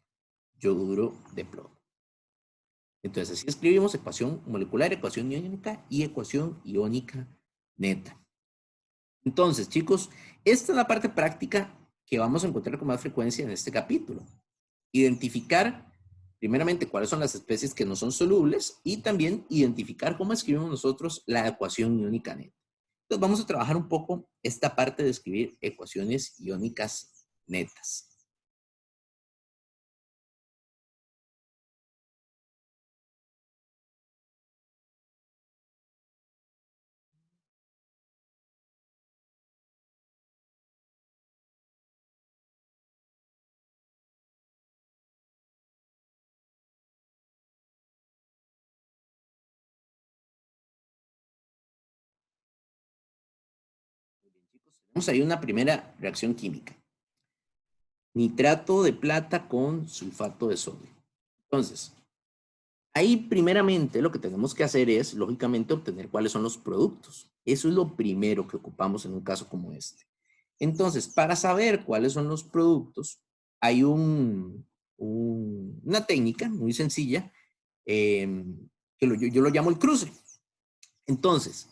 yoduro de plomo. Entonces, así escribimos ecuación molecular, ecuación iónica y ecuación iónica neta. Entonces, chicos, esta es la parte práctica que vamos a encontrar con más frecuencia en este capítulo. Identificar, primeramente, cuáles son las especies que no son solubles y también identificar cómo escribimos nosotros la ecuación iónica neta. Entonces, vamos a trabajar un poco esta parte de escribir ecuaciones iónicas netas. Tenemos ahí una primera reacción química. Nitrato de plata con sulfato de sodio. Entonces, ahí primeramente lo que tenemos que hacer es, lógicamente, obtener cuáles son los productos. Eso es lo primero que ocupamos en un caso como este. Entonces, para saber cuáles son los productos, hay una técnica muy sencilla que yo lo llamo el cruce. Entonces,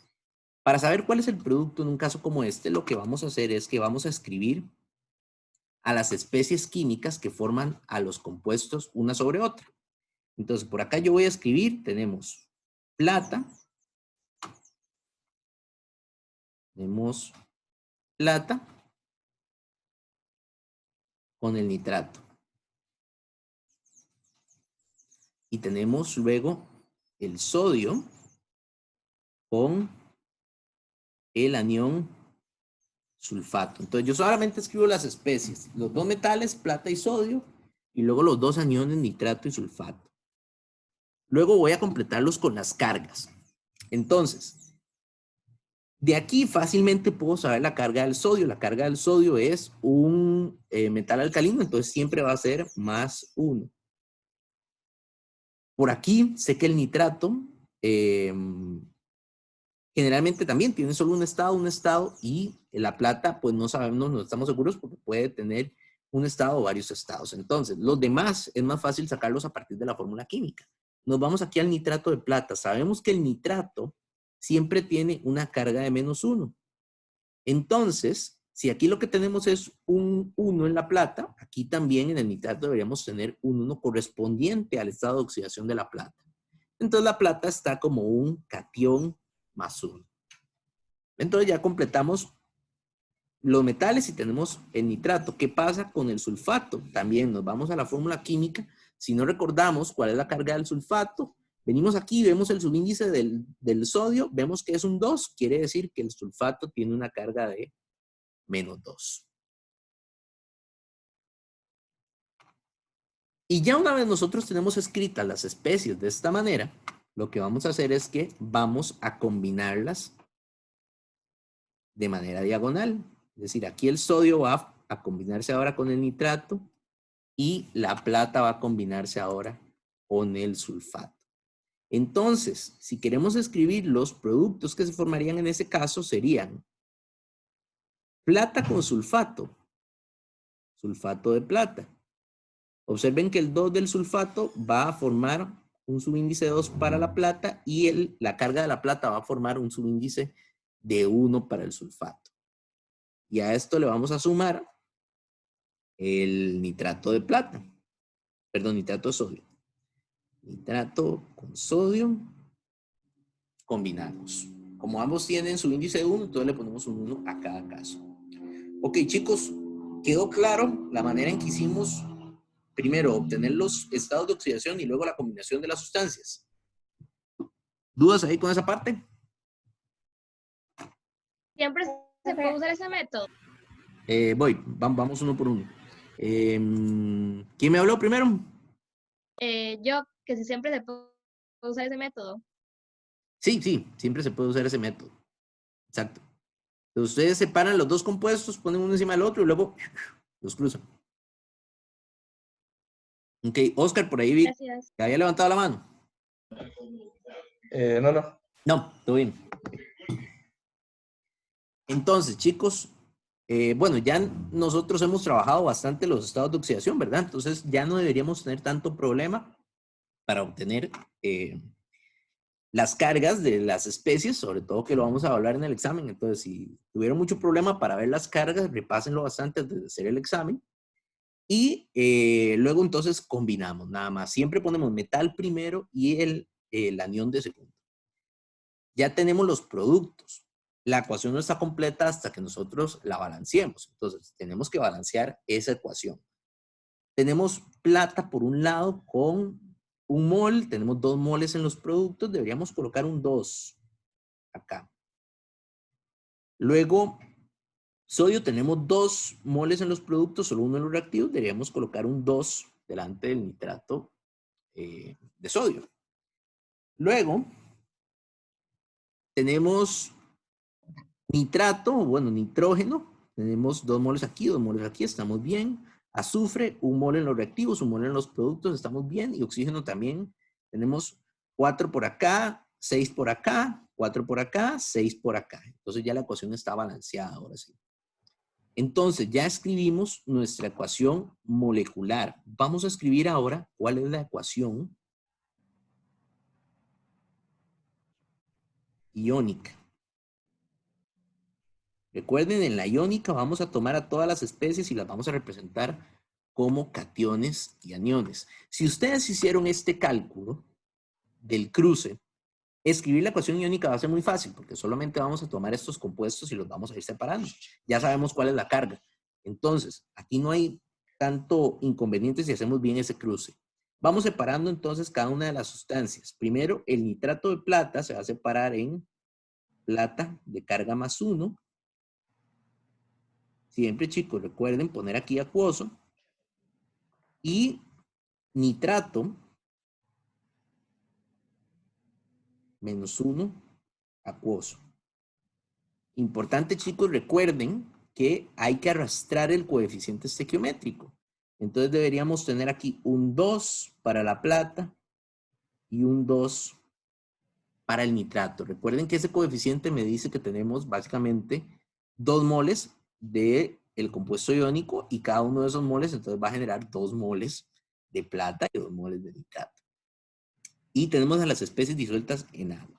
para saber cuál es el producto en un caso como este, lo que vamos a hacer es que vamos a escribir a las especies químicas que forman a los compuestos una sobre otra. Entonces, por acá yo voy a escribir, tenemos plata, con el nitrato. Y tenemos luego el sodio con el anión sulfato. Entonces yo solamente escribo las especies, los dos metales, plata y sodio, y luego los dos aniones, nitrato y sulfato. Luego voy a completarlos con las cargas. Entonces, de aquí fácilmente puedo saber la carga del sodio. La carga del sodio es un metal alcalino, entonces siempre va a ser +1. Por aquí sé que el nitrato generalmente también tiene solo un estado, y la plata, pues no sabemos, no estamos seguros porque puede tener un estado o varios estados. Entonces, los demás es más fácil sacarlos a partir de la fórmula química. Nos vamos aquí al nitrato de plata. Sabemos que el nitrato siempre tiene una carga de -1. Entonces, si aquí lo que tenemos es un 1 en la plata, aquí también en el nitrato deberíamos tener un 1 correspondiente al estado de oxidación de la plata. Entonces, la plata está como un catión +1. Entonces, ya completamos los metales y tenemos el nitrato. ¿Qué pasa con el sulfato? También nos vamos a la fórmula química. Si no recordamos cuál es la carga del sulfato, venimos aquí y vemos el subíndice del sodio, vemos que es un 2, quiere decir que el sulfato tiene una carga de -2. Y ya una vez nosotros tenemos escritas las especies de esta manera, lo que vamos a hacer es que vamos a combinarlas de manera diagonal. Es decir, aquí el sodio va a combinarse ahora con el nitrato y la plata va a combinarse ahora con el sulfato. Entonces, si queremos escribir los productos que se formarían en ese caso, serían plata con sulfato, sulfato de plata. Observen que el 2 del sulfato va a formar un subíndice 2 para la plata y la carga de la plata va a formar un subíndice de 1 para el sulfato. Y a esto le vamos a sumar el nitrato de plata. Perdón, nitrato de sodio. Nitrato con sodio combinamos. Como ambos tienen su índice de 1, entonces le ponemos un 1 a cada caso. Ok, chicos, ¿quedó claro la manera en que hicimos primero obtener los estados de oxidación y luego la combinación de las sustancias? ¿Dudas ahí con esa parte? Siempre se puede usar ese método. Vamos uno por uno. ¿Quién me habló primero? Yo, que siempre se puede usar ese método. Sí, sí, siempre se puede usar ese método. Exacto. Entonces, ustedes separan los dos compuestos, ponen uno encima del otro y luego los cruzan. Ok, Oscar, por ahí vi Gracias. que había levantado la mano. No, no. No, todo bien. Entonces, chicos, bueno, ya nosotros hemos trabajado bastante los estados de oxidación, ¿verdad? Entonces, ya no deberíamos tener tanto problema para obtener las cargas de las especies, sobre todo que lo vamos a evaluar en el examen. Entonces, si tuvieron mucho problema para ver las cargas, repásenlo bastante antes de hacer el examen. Y luego entonces combinamos, nada más. Siempre ponemos metal primero y el anión de segundo. Ya tenemos los productos. La ecuación no está completa hasta que nosotros la balanceemos. Entonces, tenemos que balancear esa ecuación. Tenemos plata por un lado con 1 mol, tenemos 2 moles en los productos, deberíamos colocar un 2 acá. Luego, sodio, tenemos 2 moles en los productos, solo uno en los reactivos, deberíamos colocar un 2 delante del nitrato de sodio. Luego, tenemos nitrato, bueno, nitrógeno, tenemos 2 moles aquí, 2 moles aquí, estamos bien. Azufre, 1 mol en los reactivos, 1 mol en los productos, estamos bien. Y oxígeno también, tenemos 4 por acá, 6 por acá, 4 por acá, 6 por acá. Entonces ya la ecuación está balanceada ahora sí. Entonces ya escribimos nuestra ecuación molecular. Vamos a escribir ahora cuál es la ecuación iónica. Recuerden, en la iónica vamos a tomar a todas las especies y las vamos a representar como cationes y aniones. Si ustedes hicieron este cálculo del cruce, escribir la ecuación iónica va a ser muy fácil porque solamente vamos a tomar estos compuestos y los vamos a ir separando. Ya sabemos cuál es la carga. Entonces, aquí no hay tanto inconveniente si hacemos bien ese cruce. Vamos separando entonces cada una de las sustancias. Primero, el nitrato de plata se va a separar en plata de carga más 1. Siempre, chicos, recuerden poner aquí acuoso. Y nitrato menos 1 acuoso. Importante, chicos, recuerden que hay que arrastrar el coeficiente estequiométrico. Entonces deberíamos tener aquí un 2 para la plata y un 2 para el nitrato. Recuerden que ese coeficiente me dice que tenemos básicamente 2 moles del compuesto iónico y cada uno de esos moles entonces va a generar 2 moles de plata y 2 moles de nitrato. Y tenemos a las especies disueltas en agua.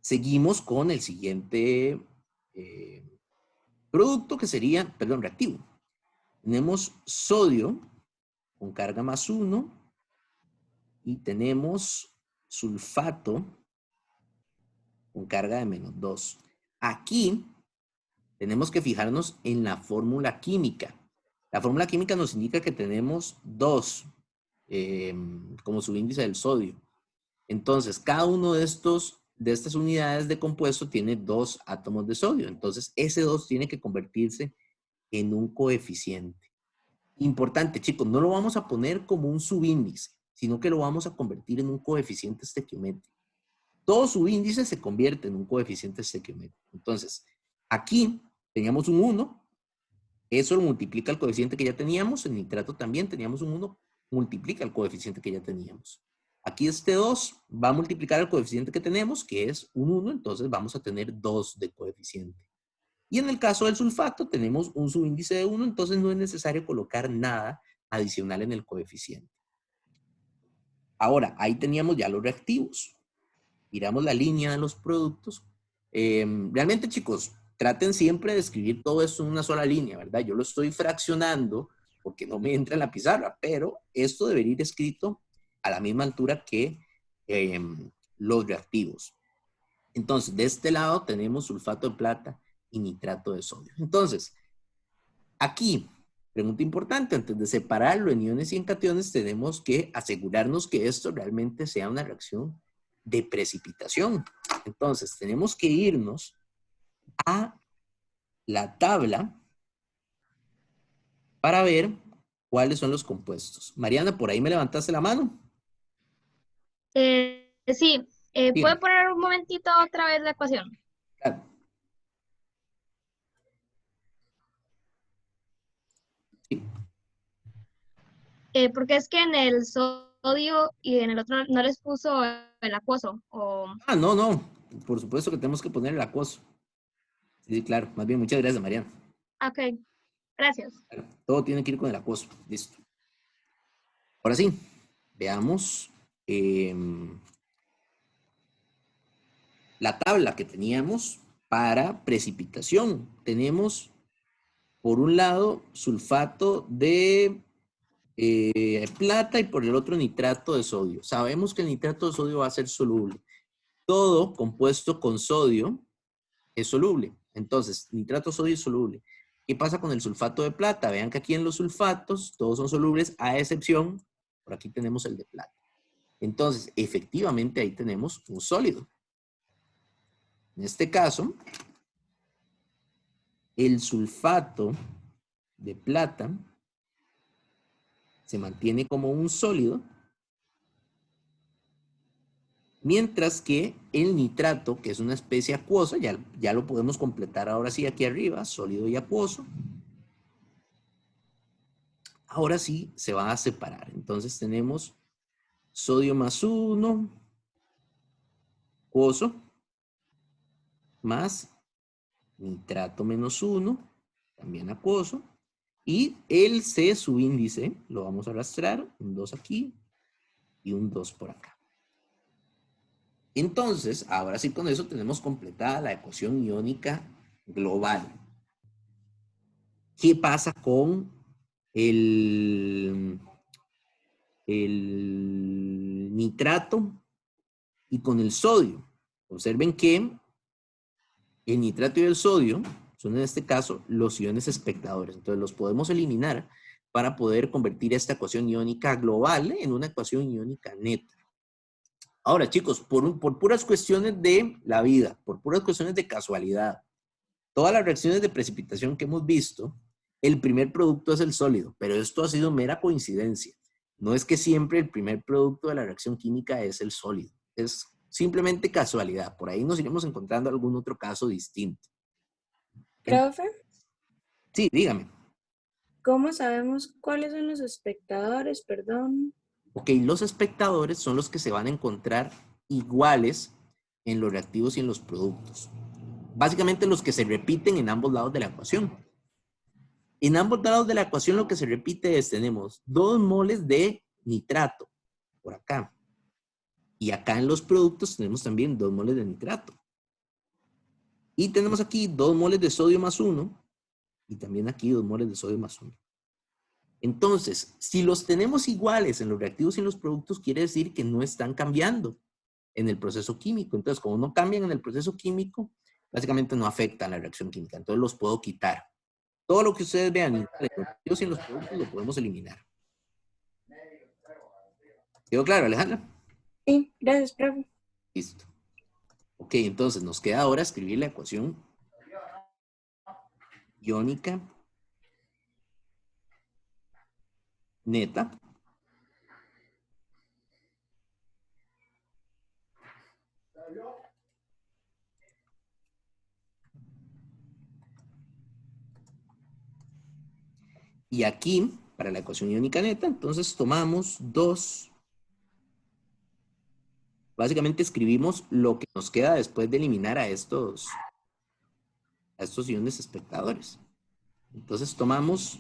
Seguimos con el siguiente producto que sería, perdón, reactivo. Tenemos sodio con carga más 1 y tenemos sulfato con carga de menos 2. Aquí tenemos que fijarnos en la fórmula química. La fórmula química nos indica que tenemos 2 como subíndice del sodio. Entonces, cada uno de estas unidades de compuesto tiene 2 átomos de sodio. Entonces, ese 2 tiene que convertirse en un coeficiente. Importante, chicos, no lo vamos a poner como un subíndice, sino que lo vamos a convertir en un coeficiente estequiométrico. Todo subíndice se convierte en un coeficiente estequiométrico. Entonces, aquí teníamos un 1, eso lo multiplica el coeficiente que ya teníamos, en nitrato también teníamos un 1, multiplica el coeficiente que ya teníamos. Aquí este 2 va a multiplicar el coeficiente que tenemos, que es un 1, entonces vamos a tener 2 de coeficiente. Y en el caso del sulfato tenemos un subíndice de 1, entonces no es necesario colocar nada adicional en el coeficiente. Ahora, ahí teníamos ya los reactivos. Miramos la línea de los productos. Realmente, chicos, traten siempre de escribir todo esto en una sola línea, ¿verdad? Yo lo estoy fraccionando porque no me entra en la pizarra, pero esto debería ir escrito a la misma altura que los reactivos. Entonces, de este lado tenemos sulfato de plata y nitrato de sodio. Entonces, aquí, pregunta importante, antes de separarlo en iones y en cationes, tenemos que asegurarnos que esto realmente sea una reacción de precipitación. Entonces, tenemos que irnos a la tabla para ver cuáles son los compuestos. Mariana, por ahí me levantaste la mano. Sí, ¿Puede Dígame. poner un momentito otra vez la ecuación? Claro. Sí. Porque es que en el sodio y en el otro no les puso el acuoso. Ah, no, no. Por supuesto que tenemos que poner el acoso. Sí, sí, claro. Más bien, muchas gracias, Mariana. Ok, gracias. Claro, todo tiene que ir con el acoso. Listo. Ahora sí, veamos la tabla que teníamos para precipitación. Tenemos, por un lado, sulfato de plata y por el otro nitrato de sodio. Sabemos que el nitrato de sodio va a ser soluble. Todo compuesto con sodio es soluble. Entonces, nitrato de sodio es soluble. ¿Qué pasa con el sulfato de plata? Vean que aquí en los sulfatos todos son solubles, a excepción, por aquí tenemos el de plata. Entonces, efectivamente ahí tenemos un sólido. En este caso, el sulfato de plata se mantiene como un sólido, mientras que el nitrato, que es una especie acuosa, ya lo podemos completar ahora sí aquí arriba, sólido y acuoso, ahora sí se va a separar. Entonces tenemos sodio más 1, acuoso, más nitrato menos 1, también acuoso, y el C subíndice lo vamos a arrastrar, un 2 aquí y un 2 por acá. Entonces, ahora sí con eso tenemos completada la ecuación iónica global. ¿Qué pasa con el nitrato y con el sodio? Observen que el nitrato y el sodio son en este caso los iones espectadores. Entonces los podemos eliminar para poder convertir esta ecuación iónica global en una ecuación iónica neta. Ahora, chicos, por puras cuestiones de la vida, por puras cuestiones de casualidad, todas las reacciones de precipitación que hemos visto, el primer producto es el sólido, pero esto ha sido mera coincidencia. No es que siempre el primer producto de la reacción química es el sólido. Es simplemente casualidad. Por ahí nos iremos encontrando algún otro caso distinto. Profe, Sí, dígame. ¿cómo sabemos cuáles son los espectadores? Perdón. Ok, los espectadores son los que se van a encontrar iguales en los reactivos y en los productos. Básicamente los que se repiten en ambos lados de la ecuación. En ambos lados de la ecuación lo que se repite es, tenemos 2 moles de nitrato, por acá. Y acá en los productos tenemos también 2 moles de nitrato. Y tenemos aquí 2 moles de sodio más 1, y también aquí 2 moles de sodio más 1. Entonces, si los tenemos iguales en los reactivos y en los productos, quiere decir que no están cambiando en el proceso químico. Entonces, como no cambian en el proceso químico, básicamente no afectan la reacción química. Entonces, los puedo quitar. Todo lo que ustedes vean en los reactivos y en los productos lo podemos eliminar. ¿Quedó claro, Alejandra? Sí, gracias, profe. Listo. Ok, entonces nos queda ahora escribir la ecuación iónica neta. Y aquí, para la ecuación iónica neta, entonces tomamos 2. Básicamente escribimos lo que nos queda después de eliminar a estos iones espectadores. Entonces tomamos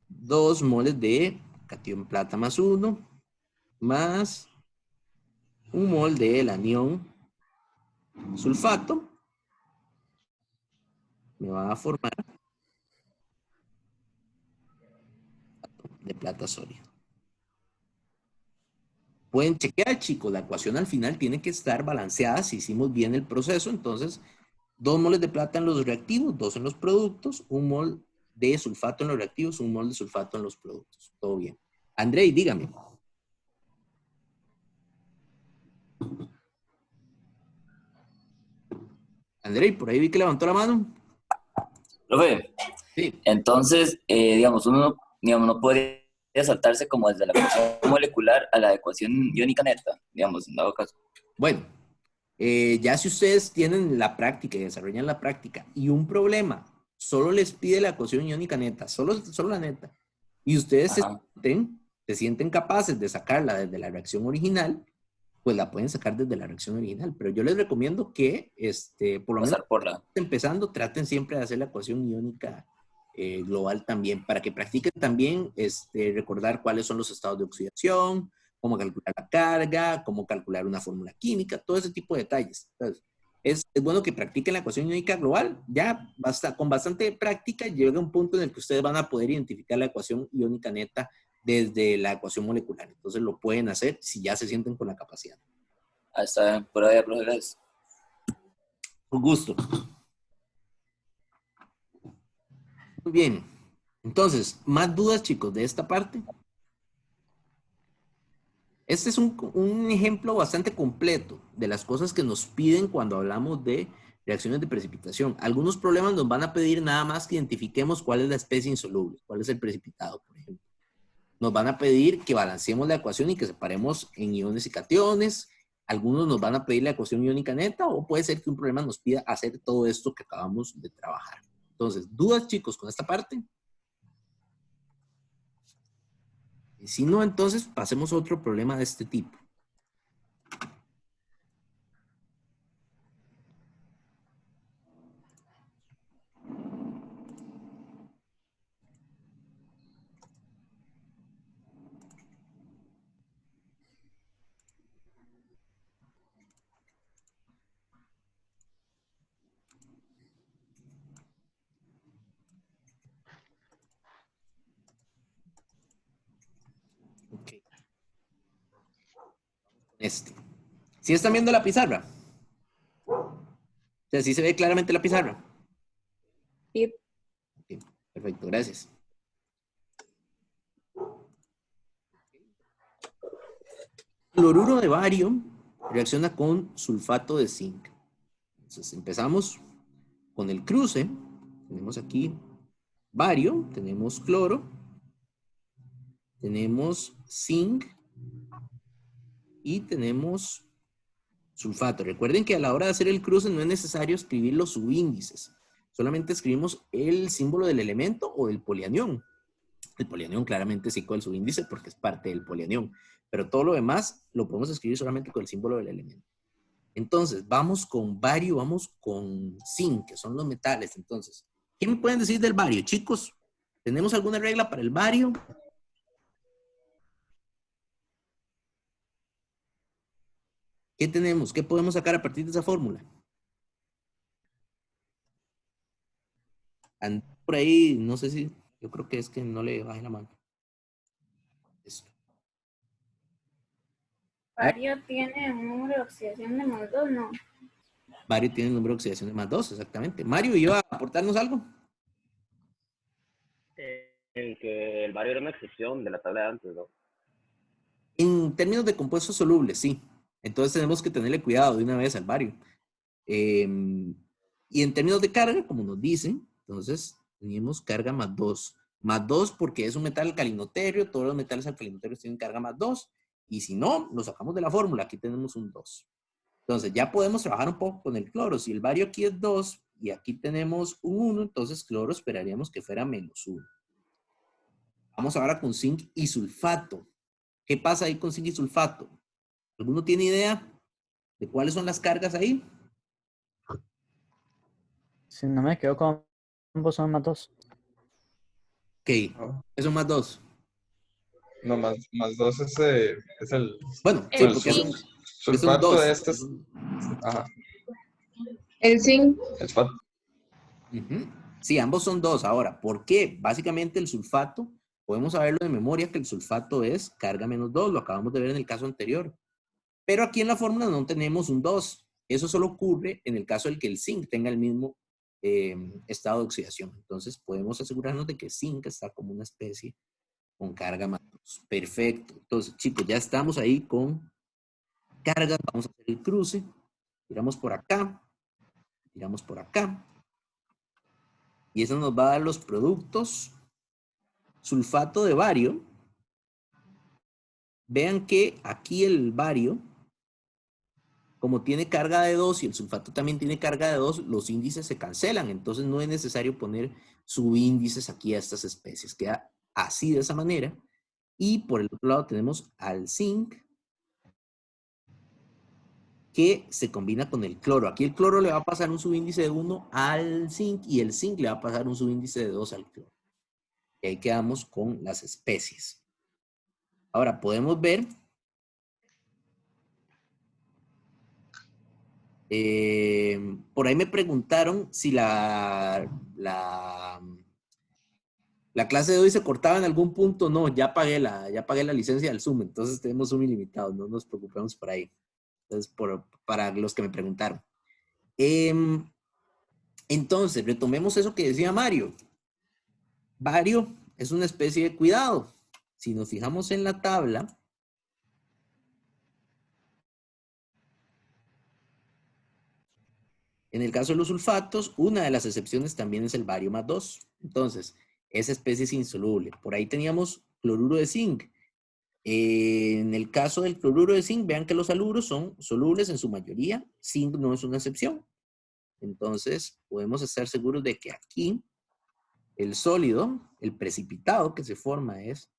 2 moles de catión plata más 1, más 1 mol del anión sulfato. Me va a formar de plata sólido. Pueden chequear, chicos, la ecuación al final tiene que estar balanceada si hicimos bien el proceso. Entonces, 2 moles de plata en los reactivos, 2 en los productos, 1 mol de sulfato en los reactivos, 1 mol de sulfato en los productos. Todo bien. Andrei, dígame. Andrei, por ahí vi que levantó la mano. Profe, Sí. entonces, digamos, uno no puede saltarse como desde la ecuación molecular a la ecuación iónica neta, digamos, en dado caso. Bueno, ya si ustedes tienen la práctica y desarrollan la práctica y un problema solo les pide la ecuación iónica neta, solo la neta, y ustedes Ajá. se sienten capaces de sacarla desde la reacción original, pues la pueden sacar desde la reacción original. Pero yo les recomiendo que, por lo menos Pasar por la... empezando, traten siempre de hacer la ecuación iónica global también, para que practiquen también recordar cuáles son los estados de oxidación, cómo calcular la carga, cómo calcular una fórmula química, todo ese tipo de detalles. Entonces, es bueno que practiquen la ecuación iónica global. Ya basta, con bastante práctica llega un punto en el que ustedes van a poder identificar la ecuación iónica neta desde la ecuación molecular. Entonces lo pueden hacer si ya se sienten con la capacidad. Hasta por ahí, profe, gracias. Con gusto. Muy bien. Entonces, ¿más dudas, chicos, de esta parte? Este es un ejemplo bastante completo de las cosas que nos piden cuando hablamos de reacciones de precipitación. Algunos problemas nos van a pedir nada más que identifiquemos cuál es la especie insoluble, cuál es el precipitado, por ejemplo. Nos van a pedir que balanceemos la ecuación y que separemos en iones y cationes. Algunos nos van a pedir la ecuación iónica neta, o puede ser que un problema nos pida hacer todo esto que acabamos de trabajar. Entonces, ¿dudas, chicos, con esta parte? Y si no, entonces pasemos a otro problema de este tipo. Ok. ¿Sí están viendo la pizarra? O sea, ¿sí se ve claramente la pizarra? Sí. Ok, perfecto, gracias. Cloruro de bario reacciona con sulfato de zinc. Entonces empezamos con el cruce. Tenemos aquí bario, tenemos cloro, tenemos zinc y tenemos sulfato. Recuerden que a la hora de hacer el cruce no es necesario escribir los subíndices. Solamente escribimos el símbolo del elemento o del polianión. El polianión claramente sí con el subíndice porque es parte del polianión. Pero todo lo demás lo podemos escribir solamente con el símbolo del elemento. Entonces, vamos con bario, vamos con zinc, que son los metales. Entonces, ¿qué me pueden decir del bario, chicos? ¿Tenemos alguna regla para el bario? ¿Qué tenemos? ¿Qué podemos sacar a partir de esa fórmula? Anda por ahí, no sé si, yo creo que es que no le baje la mano. Esto. Vario tiene un número de oxidación de -2, ¿no? Bario tiene el número de oxidación de +2, exactamente. Mario, ¿iba a aportarnos algo? En que el bario era una excepción de la tabla de antes, ¿no? En términos de compuestos solubles, sí. Entonces tenemos que tenerle cuidado de una vez al bario. Y en términos de carga, como nos dicen, entonces tenemos carga +2. +2 porque es un metal alcalinoterio, todos los metales alcalinoterios tienen carga +2. Y si no, lo sacamos de la fórmula, aquí tenemos un 2. Entonces ya podemos trabajar un poco con el cloro. Si el bario aquí es 2 y aquí tenemos un 1, entonces cloro esperaríamos que fuera -1. Vamos ahora con zinc y sulfato. ¿Qué pasa ahí con zinc y sulfato? ¿Alguno tiene idea de cuáles son las cargas ahí? Si no me equivoco, ambos son +2. Ok, eso +2. No, más 2 es el Bueno, sí, El porque zinc. es un sulfato 2. de este. Ajá. El zinc. El sulfato. Sí, ambos son 2. Ahora, ¿por qué? Básicamente el sulfato, podemos saberlo de memoria que el sulfato es carga -2, lo acabamos de ver en el caso anterior. Pero aquí en la fórmula no tenemos un 2. Eso solo ocurre en el caso del que el zinc tenga el mismo estado de oxidación. Entonces podemos asegurarnos de que zinc está como una especie con carga +2. Perfecto. Entonces, chicos, ya estamos ahí con cargas. Vamos a hacer el cruce. Tiramos por acá. Tiramos por acá. Y eso nos va a dar los productos sulfato de bario vean que aquí el bario, como tiene carga de 2 y el sulfato también tiene carga de 2, los índices se cancelan. Entonces no es necesario poner subíndices aquí a estas especies. Queda así de esa manera. Y por el otro lado tenemos al zinc, que se combina con el cloro. Aquí el cloro le va a pasar un subíndice de 1 al zinc y el zinc le va a pasar un subíndice de 2 al cloro. Y ahí quedamos con las especies. Ahora podemos ver por ahí me preguntaron si la clase de hoy se cortaba en algún punto. No, ya pagué la licencia del Zoom, entonces tenemos Zoom ilimitado, no nos preocupemos por ahí. Entonces, para los que me preguntaron. Entonces, retomemos eso que decía Mario. Bario es una especie de cuidado. Si nos fijamos en la tabla, en el caso de los sulfatos, una de las excepciones también es el bario más 2. Entonces, esa especie es insoluble. Por ahí teníamos cloruro de zinc. En el caso del cloruro de zinc, vean que los haluros son solubles en su mayoría. Zinc no es una excepción. Entonces, podemos estar seguros de que aquí el sólido, el precipitado que se forma es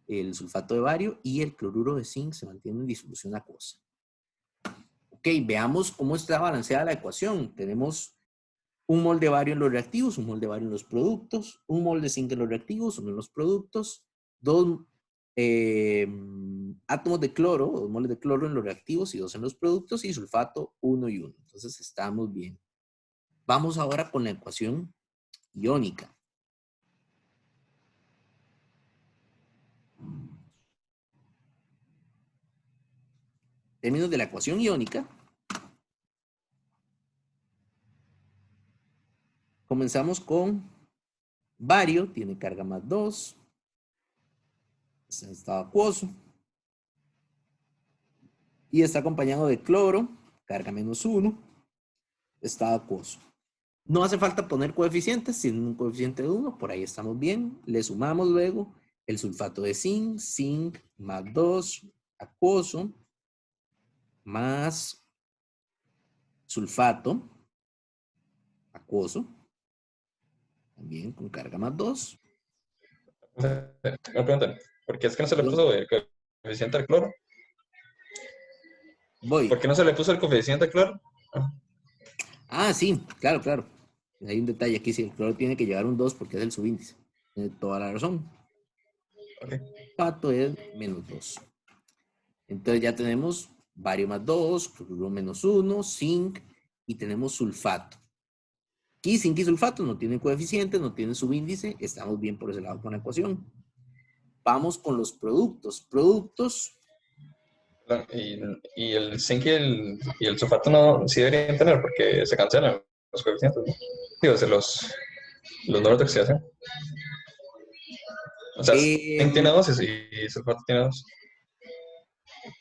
el sulfato de bario y el cloruro de zinc se mantiene en disolución acuosa. Ok, veamos cómo está balanceada la ecuación. Tenemos un mol de bario en los reactivos, un mol de bario en los productos, un mol de zinc en los reactivos, uno en los productos, 2 átomos de cloro, 2 moles de cloro en los reactivos y 2 en los productos, y sulfato 1 y 1. Entonces estamos bien. Vamos ahora con la ecuación iónica. En términos de la ecuación iónica, comenzamos con bario, tiene carga más 2, está en estado acuoso, y está acompañado de cloro, carga menos 1, estado acuoso. No hace falta poner coeficientes, tienen un coeficiente de 1, por ahí estamos bien. Le sumamos luego el sulfato de zinc, zinc más 2, acuoso, más sulfato, acuoso, también con carga más 2. Me preguntan, ¿por qué es que no se le puso el coeficiente al cloro? Voy. ¿Por qué no se le puso el coeficiente al cloro? Ah, sí, claro, claro. Hay un detalle aquí, si el cloro tiene que llevar un 2 porque es el subíndice. Tiene toda la razón. Okay. Sulfato es menos 2. Entonces ya tenemos bario más 2, cloruro menos 1, zinc, y tenemos sulfato. Aquí zinc y sulfato no tienen coeficiente, no tienen subíndice, estamos bien por ese lado con la ecuación. Vamos con los productos. Productos. Y el zinc y el sulfato no sí deberían tener porque se cancelan los coeficientes, ¿no? Digo, los números de oxidación. O sea, zinc tiene 2 y sulfato tiene 2.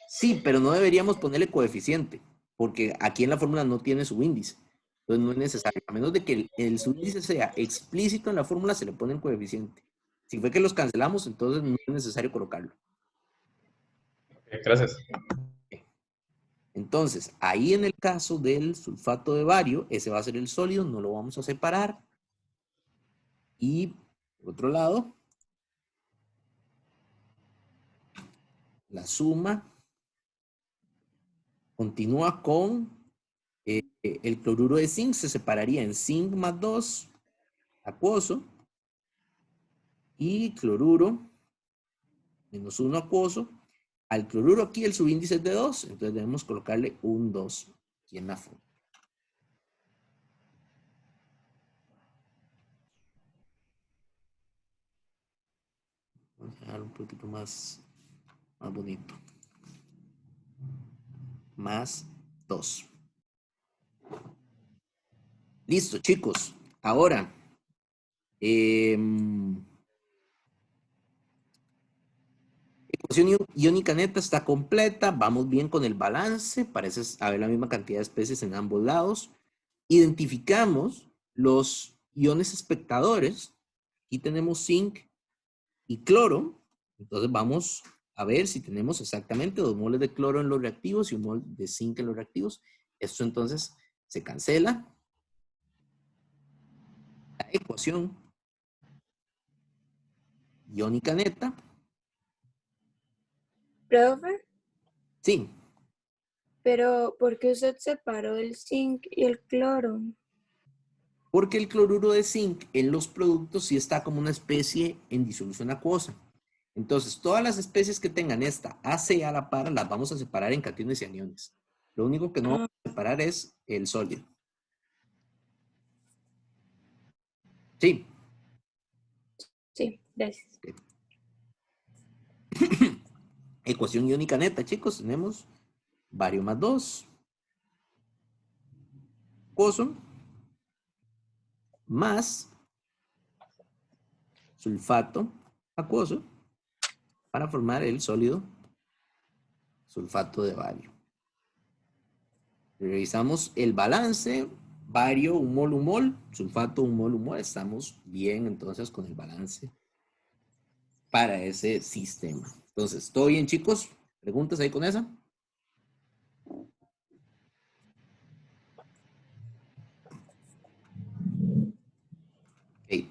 Sí, pero no deberíamos ponerle coeficiente, porque aquí en la fórmula no tiene subíndice. Entonces no es necesario. A menos de que el subíndice sea explícito en la fórmula, se le pone el coeficiente. Si fue que los cancelamos, entonces no es necesario colocarlo. Okay, gracias. Entonces, ahí en el caso del sulfato de bario, ese va a ser el sólido, no lo vamos a separar. Y, por otro lado, la suma continúa con el cloruro de zinc, se separaría en zinc más 2, acuoso, y cloruro menos 1 acuoso. Al cloruro aquí el subíndice es de 2, entonces debemos colocarle un 2 aquí en la fórmula. Vamos a dejar un poquito más bonito. Más 2. Listo, chicos. Ahora, ecuación iónica neta está completa. Vamos bien con el balance. Parece haber la misma cantidad de especies en ambos lados. Identificamos los iones espectadores. Aquí tenemos zinc y cloro. Entonces vamos a ver si tenemos exactamente 2 moles de cloro en los reactivos y 1 mol de zinc en los reactivos. Esto entonces se cancela. La ecuación iónica neta. Profe, Sí, pero ¿por qué usted separó el zinc y el cloro? porque el cloruro de zinc en los productos sí está como una especie en disolución acuosa. Entonces, todas las especies que tengan esta AC a la par, las vamos a separar en cationes y aniones. Lo único que no vamos a separar es el sólido. Sí. Sí, gracias. Ecuación iónica neta, chicos. Tenemos bario más 2. Acuoso. Más sulfato acuoso para formar el sólido sulfato de bario. Revisamos el balance, bario, 1 mol, sulfato, 1 mol. Estamos bien entonces con el balance para ese sistema. Entonces, ¿todo bien, chicos? ¿Preguntas ahí con esa? Ok.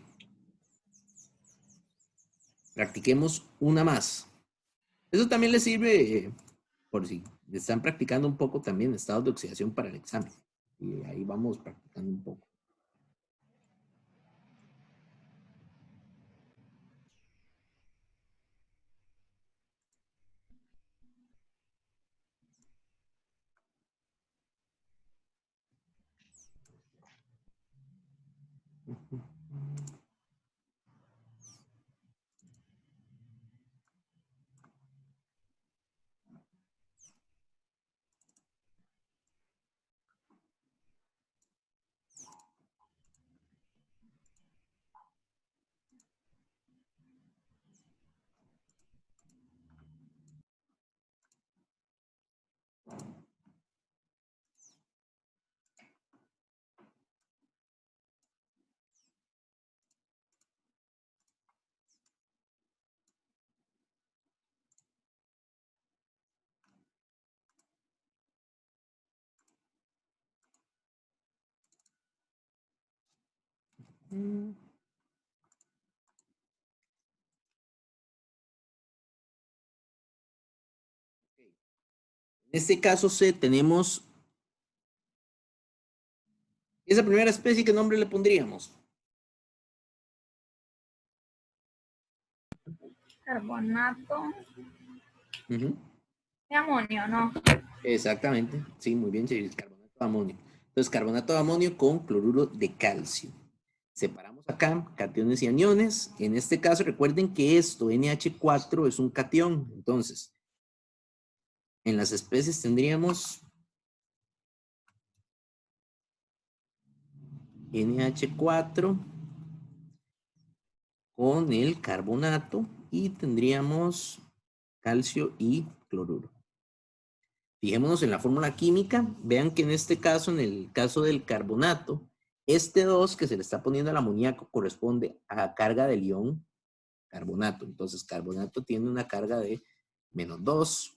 Practiquemos una más. Eso también les sirve por si están practicando un poco también estados de oxidación para el examen. Y ahí vamos practicando un poco. En este caso C tenemos esa primera especie, ¿qué nombre le pondríamos? Carbonato Ujú. de amonio, ¿no? Exactamente, sí, muy bien, Cheris, carbonato de amonio. Entonces, carbonato de amonio con cloruro de calcio. Separamos acá cationes y aniones. En este caso, recuerden que esto, NH4, es un catión. Entonces, en las especies tendríamos NH4 con el carbonato y tendríamos calcio y cloruro. Fijémonos en la fórmula química. Vean que en este caso, en el caso del carbonato, este 2 que se le está poniendo al amoníaco corresponde a la carga del ion carbonato. Entonces, carbonato tiene una carga de -2.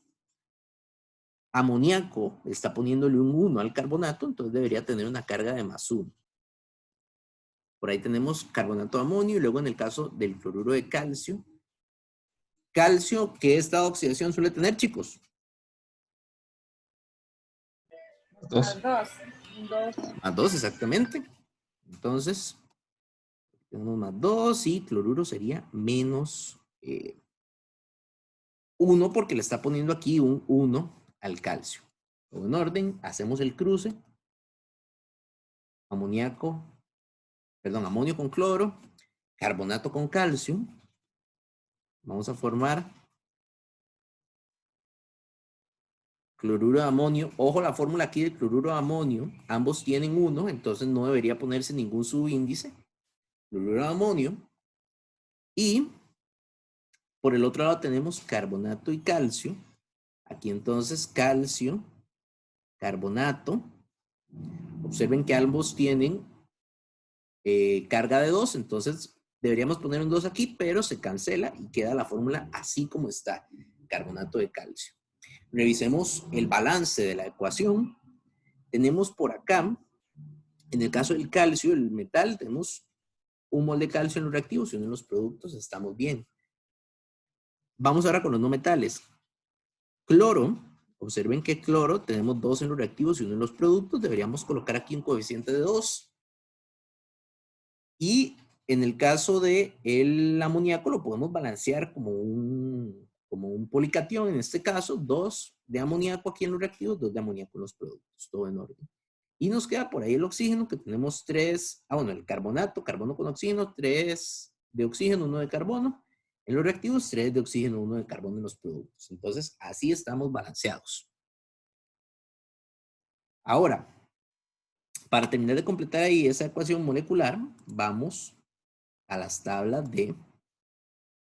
Amoníaco está poniéndole un 1 al carbonato, entonces debería tener una carga de +1. Por ahí tenemos carbonato de amonio y luego en el caso del cloruro de calcio. Calcio, ¿qué estado de oxidación suele tener, chicos? 2. Dos. +2, exactamente. Entonces, tenemos +2 y cloruro sería -1 porque le está poniendo aquí un 1 al calcio. Todo en orden, hacemos el cruce. Amonio con cloro, carbonato con calcio. Vamos a formar cloruro de amonio. Ojo la fórmula aquí de cloruro de amonio. Ambos tienen 1, entonces no debería ponerse ningún subíndice. Cloruro de amonio. Y por el otro lado tenemos carbonato y calcio. Aquí entonces calcio, carbonato. Observen que ambos tienen carga de 2, entonces deberíamos poner un 2 aquí, pero se cancela y queda la fórmula así como está. carbonato de calcio. Revisemos el balance de la ecuación. Tenemos por acá, en el caso del calcio, el metal, tenemos un mol de calcio en los reactivos y uno en los productos, estamos bien. Vamos ahora con los no metales. Cloro, observen que cloro tenemos 2 en los reactivos y 1 en los productos, deberíamos colocar aquí un coeficiente de 2. Y en el caso del amoníaco lo podemos balancear como un policatión, en este caso 2 de amoníaco aquí en los reactivos, 2 de amoníaco en los productos, todo en orden. Y nos queda por ahí el oxígeno, que tenemos 3, bueno, el carbonato, carbono con oxígeno, 3 de oxígeno, 1 de carbono. En los reactivos, 3 de oxígeno, 1 de carbono en los productos. Entonces, así estamos balanceados. Ahora, para terminar de completar ahí esa ecuación molecular, vamos a las tablas de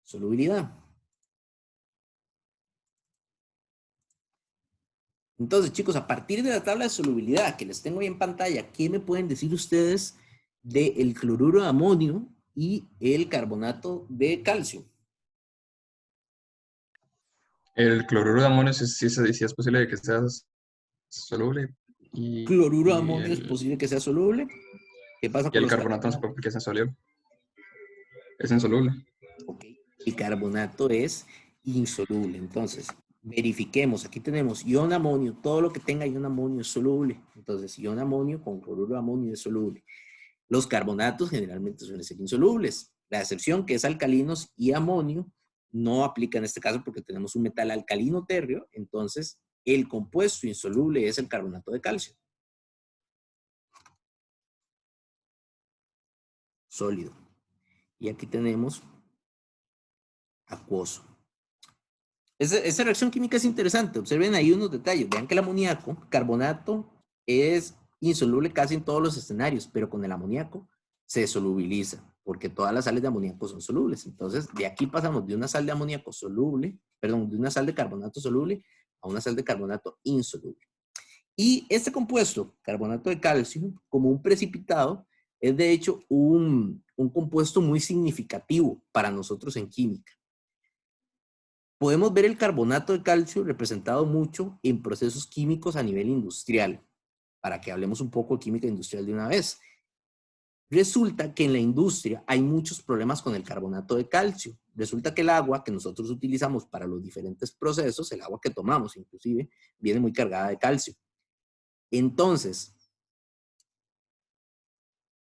solubilidad. Entonces, chicos, a partir de la tabla de solubilidad que les tengo ahí en pantalla, ¿qué me pueden decir ustedes del cloruro de amonio y el carbonato de calcio? El cloruro de amonio sí es posible que sea soluble. Cloruro de amonio es posible que sea soluble. ¿Qué pasa Y con el los carbonato no se puede porque es insoluble. Es insoluble. Ok, el carbonato es insoluble. Entonces, verifiquemos. Aquí tenemos ion amonio. Todo lo que tenga ion amonio es soluble. Entonces, ion amonio con cloruro de amonio es soluble. Los carbonatos generalmente suelen ser insolubles. La excepción que es alcalinos y amonio no aplica en este caso porque tenemos un metal alcalino térreo. Entonces, el compuesto insoluble es el carbonato de calcio. Sólido. Y aquí tenemos acuoso. Esa reacción química es interesante. Observen ahí unos detalles. Vean que el amoníaco, carbonato, es insoluble casi en todos los escenarios, pero con el amoníaco se solubiliza, porque todas las sales de amoníaco son solubles. Entonces, de aquí pasamos de una sal de amoníaco soluble, perdón, de una sal de carbonato soluble a una sal de carbonato insoluble. Y este compuesto, carbonato de calcio, como un precipitado, es de hecho un compuesto muy significativo para nosotros en química. Podemos ver el carbonato de calcio representado mucho en procesos químicos a nivel industrial, para que hablemos un poco de química industrial de una vez. Resulta que en la industria hay muchos problemas con el carbonato de calcio. Resulta que el agua que nosotros utilizamos para los diferentes procesos, el agua que tomamos inclusive, viene muy cargada de calcio. Entonces,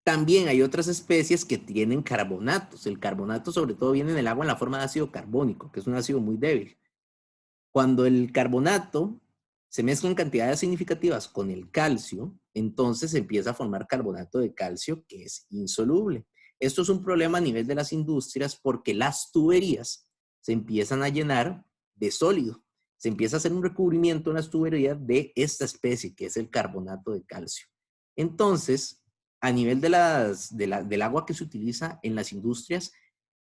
también hay otras especies que tienen carbonatos. El carbonato sobre todo viene en el agua en la forma de ácido carbónico, que es un ácido muy débil. Cuando el carbonato se mezcla en cantidades significativas con el calcio, entonces se empieza a formar carbonato de calcio que es insoluble. Esto es un problema a nivel de las industrias porque las tuberías se empiezan a llenar de sólido. Se empieza a hacer un recubrimiento en las tuberías de esta especie, que es el carbonato de calcio. Entonces, a nivel del agua que se utiliza en las industrias,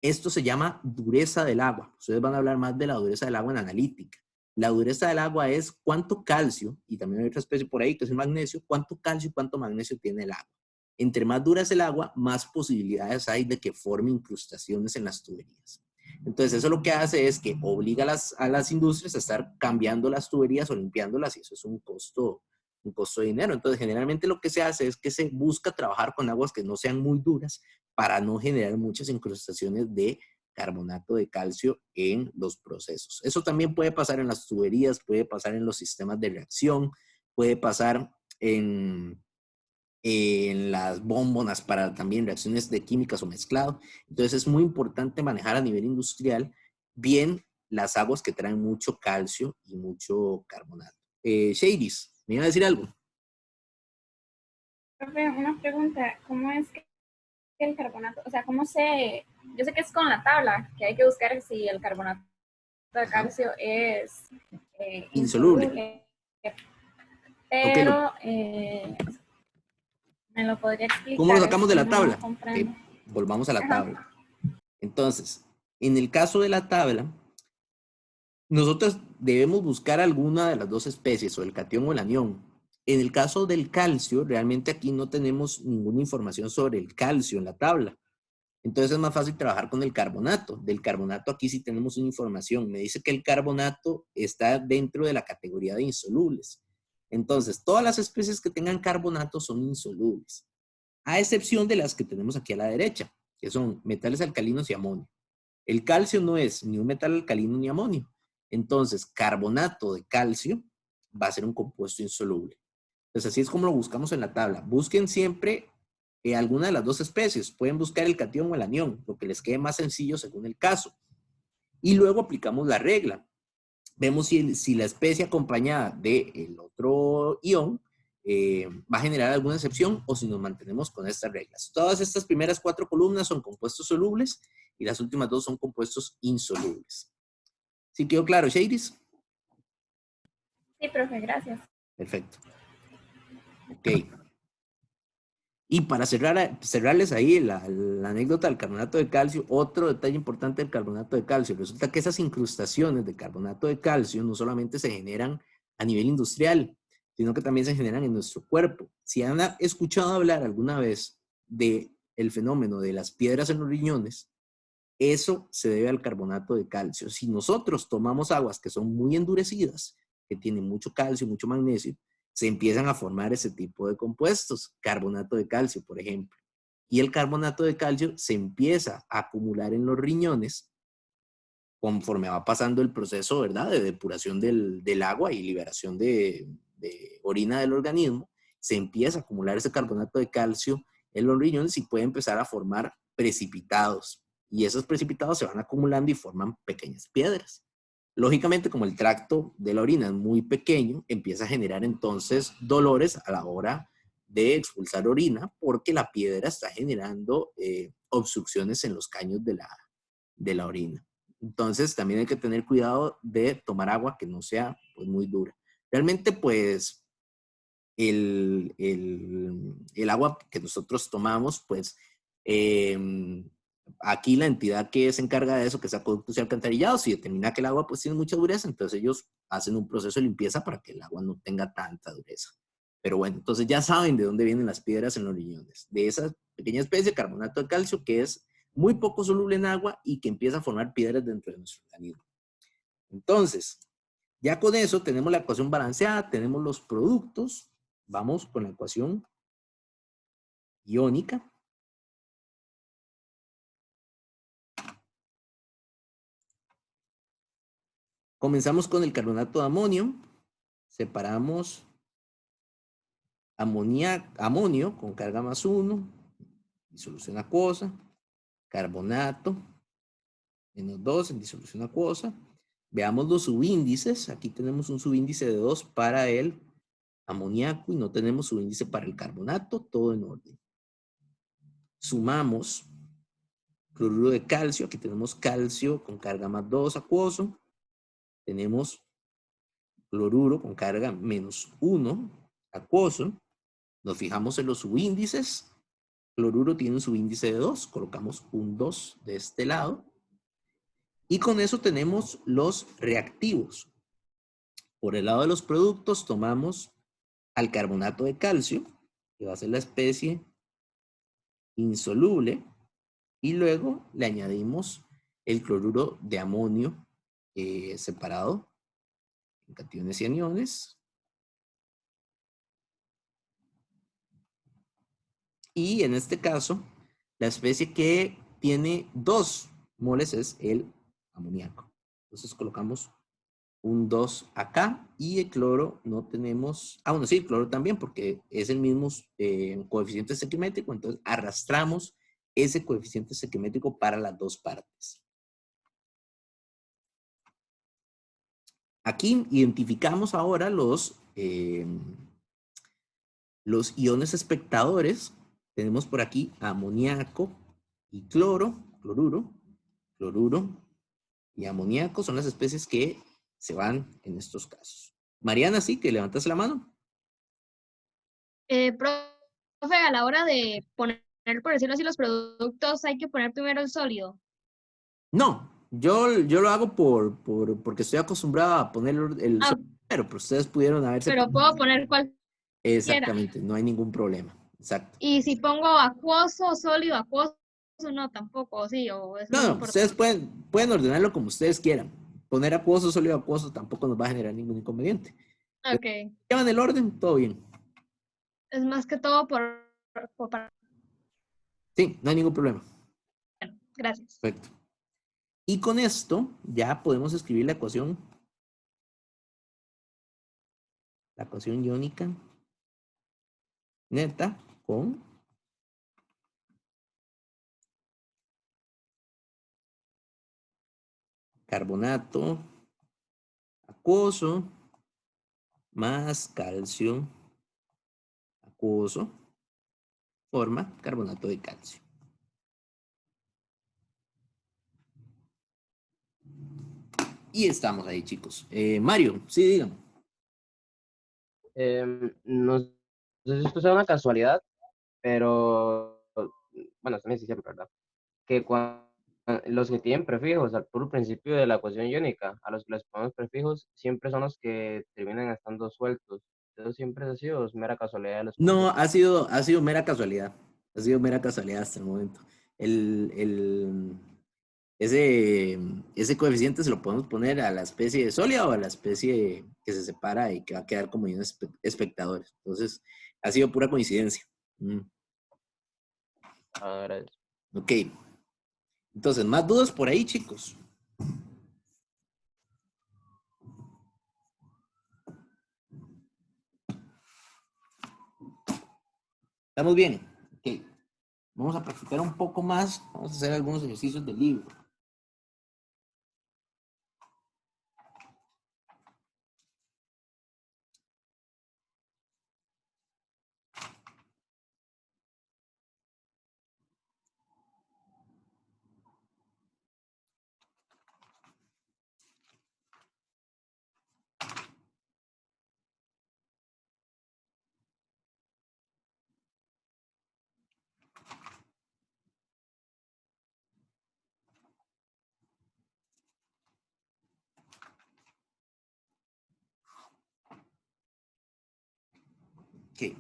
esto se llama dureza del agua. Ustedes van a hablar más de la dureza del agua en analítica. La dureza del agua es cuánto calcio, y también hay otra especie por ahí que es el magnesio, cuánto calcio y cuánto magnesio tiene el agua. Entre más dura es el agua, más posibilidades hay de que forme incrustaciones en las tuberías. Entonces eso lo que hace es que obliga a las industrias a estar cambiando las tuberías o limpiándolas, y eso es un costo de dinero. Entonces generalmente lo que se hace es que se busca trabajar con aguas que no sean muy duras para no generar muchas incrustaciones de carbonato de calcio en los procesos. Eso también puede pasar en las tuberías, puede pasar en los sistemas de reacción, puede pasar en las bombonas para también reacciones de químicas o mezclado. Entonces es muy importante manejar a nivel industrial bien las aguas que traen mucho calcio y mucho carbonato. Shadis, ¿me iba a decir algo? Profe, una pregunta, ¿cómo es que el carbonato, o sea, cómo se, yo sé que es con la tabla, que hay que buscar si el carbonato de calcio es insoluble, pero ¿me lo podría explicar? ¿Cómo lo sacamos de la No tabla? comprendo. Volvamos a la Ajá. tabla. Entonces, en el caso de la tabla, nosotros debemos buscar alguna de las dos especies, o el catión o el anión. En el caso del calcio, realmente aquí no tenemos ninguna información sobre el calcio en la tabla. Entonces es más fácil trabajar con el carbonato. Del carbonato aquí sí tenemos una información. Me dice que el carbonato está dentro de la categoría de insolubles. Entonces, todas las especies que tengan carbonato son insolubles, a excepción de las que tenemos aquí a la derecha, que son metales alcalinos y amonio. El calcio no es ni un metal alcalino ni amonio. Entonces, carbonato de calcio va a ser un compuesto insoluble. Entonces, así es como lo buscamos en la tabla. Busquen siempre alguna de las dos especies. Pueden buscar el catión o el anión, lo que les quede más sencillo según el caso. Y luego aplicamos la regla. Vemos si la especie acompañada del otro ion va a generar alguna excepción o si nos mantenemos con estas reglas. Todas estas primeras 4 columnas son compuestos solubles y las últimas 2 son compuestos insolubles. ¿Sí quedó claro, Shadis? Sí, profe, gracias. Perfecto. Ok. Y para cerrarles ahí la anécdota del carbonato de calcio, otro detalle importante del carbonato de calcio, resulta que esas incrustaciones de carbonato de calcio no solamente se generan a nivel industrial, sino que también se generan en nuestro cuerpo. Si han escuchado hablar alguna vez del fenómeno de las piedras en los riñones, eso se debe al carbonato de calcio. Si nosotros tomamos aguas que son muy endurecidas, que tienen mucho calcio, mucho magnesio, se empiezan a formar ese tipo de compuestos, carbonato de calcio, por ejemplo. Y el carbonato de calcio se empieza a acumular en los riñones conforme va pasando el proceso, ¿verdad?, de depuración del agua y liberación de orina del organismo. Se empieza a acumular ese carbonato de calcio en los riñones y puede empezar a formar precipitados. Y esos precipitados se van acumulando y forman pequeñas piedras. Lógicamente, como el tracto de la orina es muy pequeño, empieza a generar entonces dolores a la hora de expulsar orina porque la piedra está generando obstrucciones en los caños de la orina. Entonces, también hay que tener cuidado de tomar agua que no sea pues, muy dura. Realmente, pues, el agua que nosotros tomamos, pues, aquí la entidad que se encarga de eso, que es Acueductos y Alcantarillados, si determina que el agua pues tiene mucha dureza, entonces ellos hacen un proceso de limpieza para que el agua no tenga tanta dureza. Pero bueno, entonces ya saben de dónde vienen las piedras en los riñones. De esa pequeña especie, carbonato de calcio, que es muy poco soluble en agua y que empieza a formar piedras dentro de nuestro organismo. Entonces, ya con eso tenemos la ecuación balanceada, tenemos los productos. Vamos con la ecuación iónica. Comenzamos con el carbonato de amonio. Separamos amonio con carga +1, disolución acuosa, carbonato, -2 en disolución acuosa. Veamos los subíndices. Aquí tenemos un subíndice de 2 para el amoníaco y no tenemos subíndice para el carbonato. Todo en orden. Sumamos cloruro de calcio. Aquí tenemos calcio con carga +2 acuoso. Tenemos cloruro con carga -1 acuoso. Nos fijamos en los subíndices. Cloruro tiene un subíndice de 2. Colocamos un 2 de este lado. Y con eso tenemos los reactivos. Por el lado de los productos tomamos al carbonato de calcio, que va a ser la especie insoluble. Y luego le añadimos el cloruro de amonio separado en cationes y aniones. Y en este caso, la especie que tiene 2 moles es el amoníaco. Entonces colocamos un 2 acá y el cloro no tenemos... Ah, bueno, sí, el cloro también porque es el mismo coeficiente estequiométrico. Entonces arrastramos ese coeficiente estequiométrico para las dos partes. Aquí identificamos ahora los iones espectadores. Tenemos por aquí amoníaco y cloruro y amoníaco son las especies que se van en estos casos. Mariana, sí, que levantas la mano. Profe, a la hora de poner, por decirlo así, los productos, hay que poner primero el sólido. No, yo lo hago porque estoy acostumbrado a poner el sólido, pero ustedes pudieron haberse... Pero puedo poner cualquiera. Exactamente, no hay ningún problema. Exacto. Y si pongo acuoso, sólido, acuoso, o no tampoco, o sí, o es No, muy no, importante. ustedes pueden ordenarlo como ustedes quieran. Poner acuoso, sólido, acuoso tampoco nos va a generar ningún inconveniente. Ok, Llevan el orden, todo bien. es más que todo para... Sí, no hay ningún problema. Gracias. Perfecto. Y con esto ya podemos escribir la ecuación iónica neta con carbonato acuoso más calcio acuoso forma carbonato de calcio. Y estamos ahí, chicos. Mario, sí, dígame. No sé si esto sea una casualidad, pero bueno, también sí siempre, ¿verdad? Que los que tienen prefijos al puro principio de la ecuación iónica, a los que les ponemos prefijos, siempre son los que terminan estando sueltos. ¿Eso siempre es así o es mera casualidad de los No, conceptos? ha sido mera casualidad. Ha sido mera casualidad hasta el momento. El, el, ese coeficiente se lo podemos poner a la especie de sólida o a la especie que se separa y que va a quedar como iones espectadores. Entonces, ha sido pura coincidencia. Ahora es. Ok. Entonces, más dudas por ahí, chicos. ¿Estamos bien? Ok. Vamos a practicar un poco más. Vamos a hacer algunos ejercicios del libro. Ok.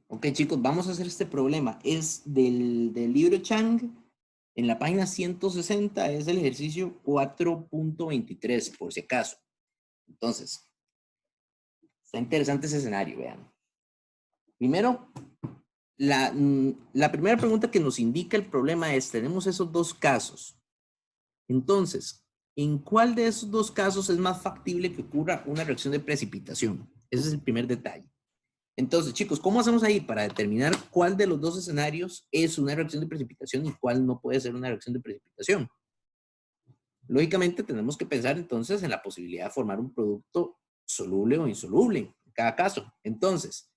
Ok, chicos, vamos a hacer este problema. Es del libro Chang, en la página 160, es el ejercicio 4.23, por si acaso. Entonces, está interesante ese escenario, vean. Primero, la primera pregunta que nos indica el problema es, tenemos esos dos casos. Entonces, ¿en cuál de esos dos casos es más factible que ocurra una reacción de precipitación? Ese es el primer detalle. Entonces, chicos, ¿cómo hacemos ahí para determinar cuál de los dos escenarios es una reacción de precipitación y cuál no puede ser una reacción de precipitación? Lógicamente, tenemos que pensar entonces en la posibilidad de formar un producto soluble o insoluble en cada caso. Entonces,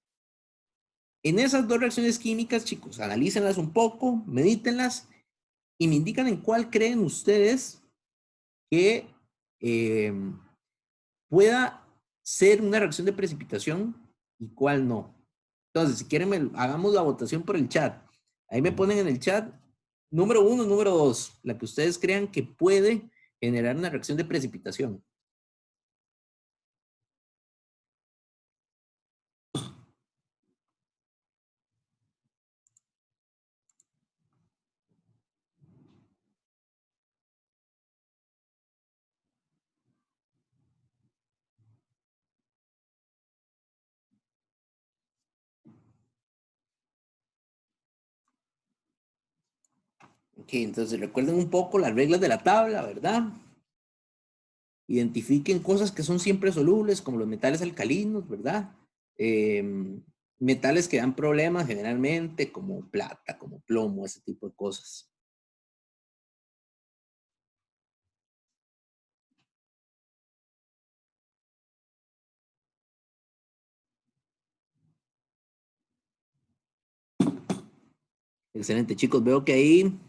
en esas dos reacciones químicas, chicos, analícenlas un poco, medítenlas y me indican en cuál creen ustedes que pueda ser una reacción de precipitación y cuál no. Entonces, si quieren, hagamos la votación por el chat. Ahí me ponen en el chat número 1, número 2, la que ustedes crean que puede generar una reacción de precipitación. Ok, entonces recuerden un poco las reglas de la tabla, ¿verdad? Identifiquen cosas que son siempre solubles, como los metales alcalinos, ¿verdad? Metales que dan problemas generalmente, como plata, como plomo, ese tipo de cosas. Excelente, chicos. Veo que ahí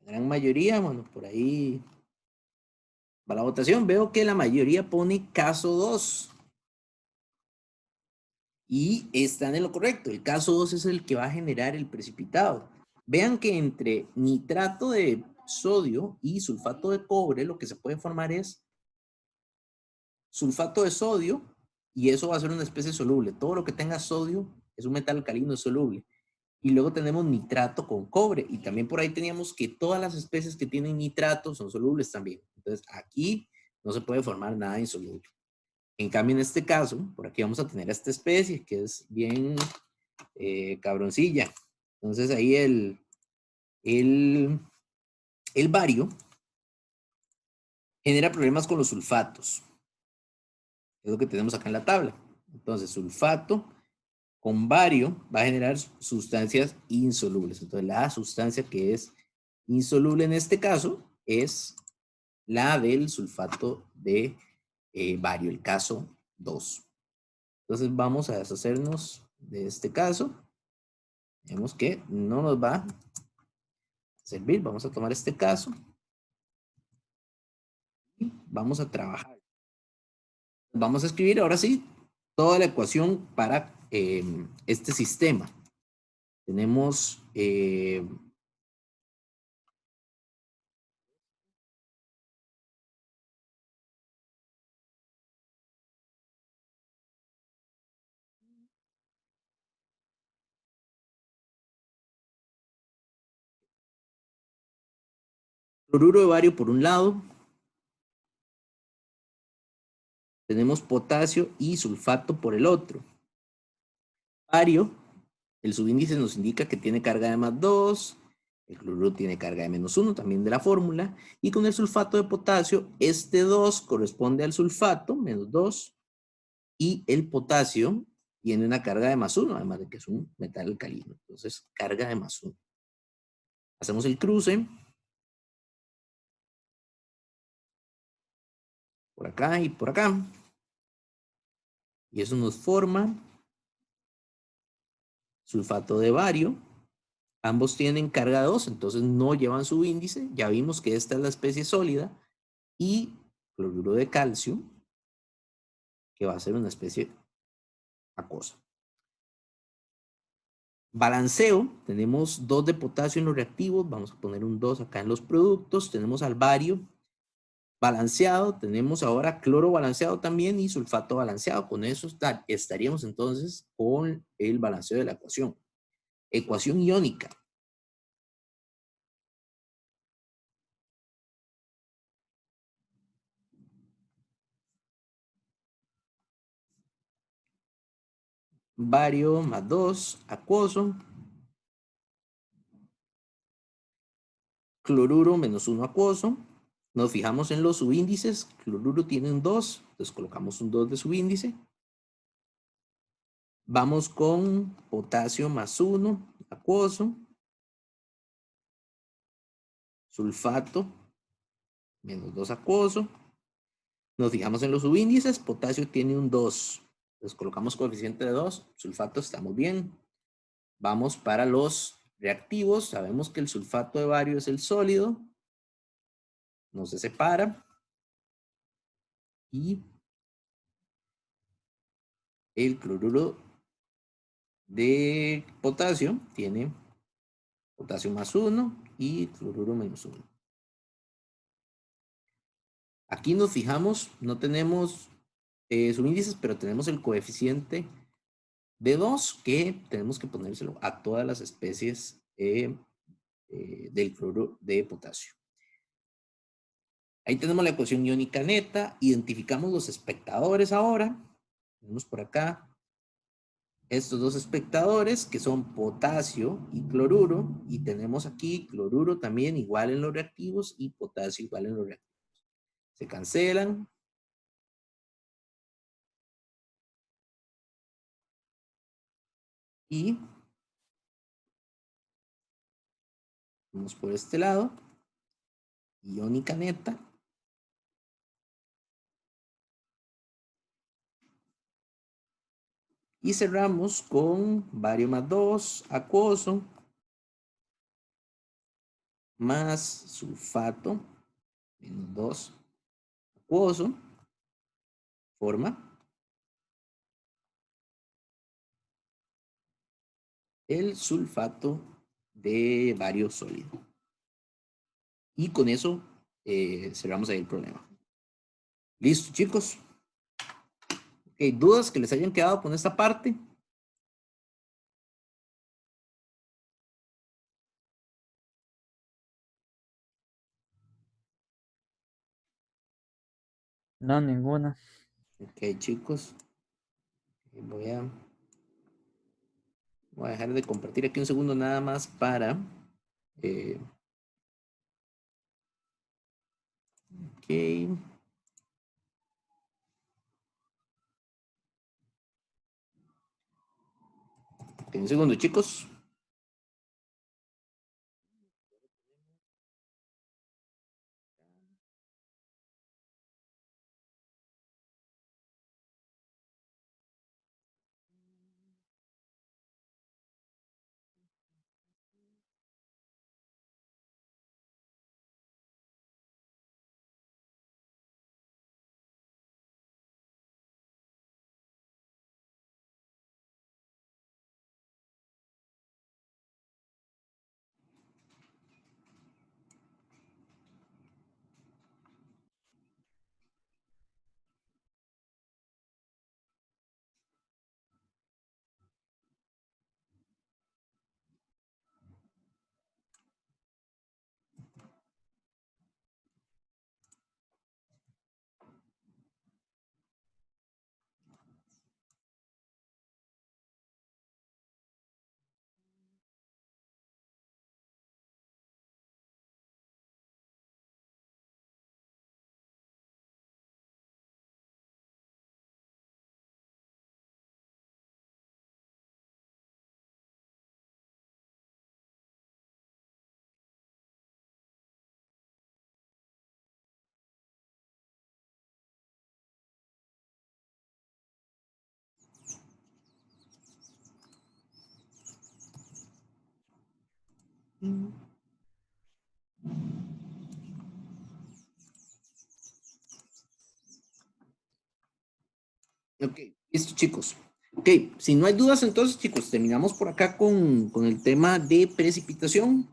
la gran mayoría, bueno, por ahí va la votación. Veo que la mayoría pone caso 2. Y están en lo correcto. El caso 2 es el que va a generar el precipitado. Vean que entre nitrato de sodio y sulfato de cobre, lo que se puede formar es sulfato de sodio, y eso va a ser una especie soluble. Todo lo que tenga sodio es un metal alcalino soluble. Y luego tenemos nitrato con cobre. Y también por ahí teníamos que todas las especies que tienen nitrato son solubles también. Entonces aquí no se puede formar nada insoluble. En cambio, en este caso, por aquí vamos a tener esta especie que es bien cabroncilla. Entonces ahí el bario genera problemas con los sulfatos. Es lo que tenemos acá en la tabla. Entonces, sulfato con bario va a generar sustancias insolubles. Entonces, la sustancia que es insoluble en este caso es la del sulfato de bario, el caso 2. Entonces, vamos a deshacernos de este caso. Vemos que no nos va a servir. Vamos a tomar este caso y vamos a trabajar. Vamos a escribir ahora sí toda la ecuación para este sistema. Tenemos cloruro de bario por un lado. Tenemos potasio y sulfato por el otro. Bario, el subíndice nos indica que tiene carga de +2. El cloruro tiene carga de -1, también de la fórmula. Y con el sulfato de potasio, este 2 corresponde al sulfato, -2. Y el potasio tiene una carga de +1, además de que es un metal alcalino. Entonces, carga de +1. Hacemos el cruce. Por acá y por acá. Y eso nos forma sulfato de bario. Ambos tienen carga 2, entonces no llevan subíndice. Ya vimos que esta es la especie sólida. Y cloruro de calcio, que va a ser una especie acuosa. Balanceo, tenemos 2 de potasio en los reactivos. Vamos a poner un 2 acá en los productos. Tenemos al bario balanceado. Tenemos ahora cloro balanceado también y sulfato balanceado. Con eso estaríamos entonces con el balanceo de la ecuación. Ecuación iónica. Bario +2, acuoso. Cloruro -1 acuoso. Nos fijamos en los subíndices. Cloruro tiene un 2, entonces colocamos un 2 de subíndice. Vamos con potasio +1, acuoso. Sulfato, -2 acuoso. Nos fijamos en los subíndices. Potasio tiene un 2. Entonces colocamos coeficiente de 2. Sulfato, estamos bien. Vamos para los reactivos. Sabemos que el sulfato de bario es el sólido. no se separa. Y el cloruro de potasio tiene potasio más 1 y cloruro menos 1. Aquí nos fijamos, no tenemos subíndices, pero tenemos el coeficiente de 2 que tenemos que ponérselo a todas las especies del cloruro de potasio. Ahí tenemos la ecuación iónica neta, identificamos los espectadores ahora. Tenemos por acá estos dos espectadores que son potasio y cloruro, y tenemos aquí cloruro también igual en los reactivos y potasio igual en los reactivos. Se cancelan. Y vamos por este lado. Iónica neta. Y cerramos con bario más 2, acuoso, más sulfato, menos 2, acuoso, forma el sulfato de bario sólido. Y con eso cerramos ahí el problema. Listo, chicos. Ok, ¿dudas que les hayan quedado con esta parte? No, ninguna. Ok, chicos. Voy a dejar de compartir aquí un segundo nada más para... ok. Ok, un segundo, chicos. Ok, listo, chicos. Ok, si no hay dudas, entonces, chicos, terminamos por acá con el tema de precipitación.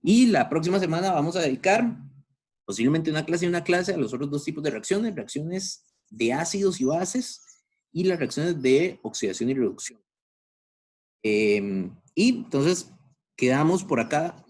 Y la próxima semana vamos a dedicar posiblemente una clase a los otros dos tipos de reacciones de ácidos y bases y las reacciones de oxidación y reducción. Y entonces quedamos por acá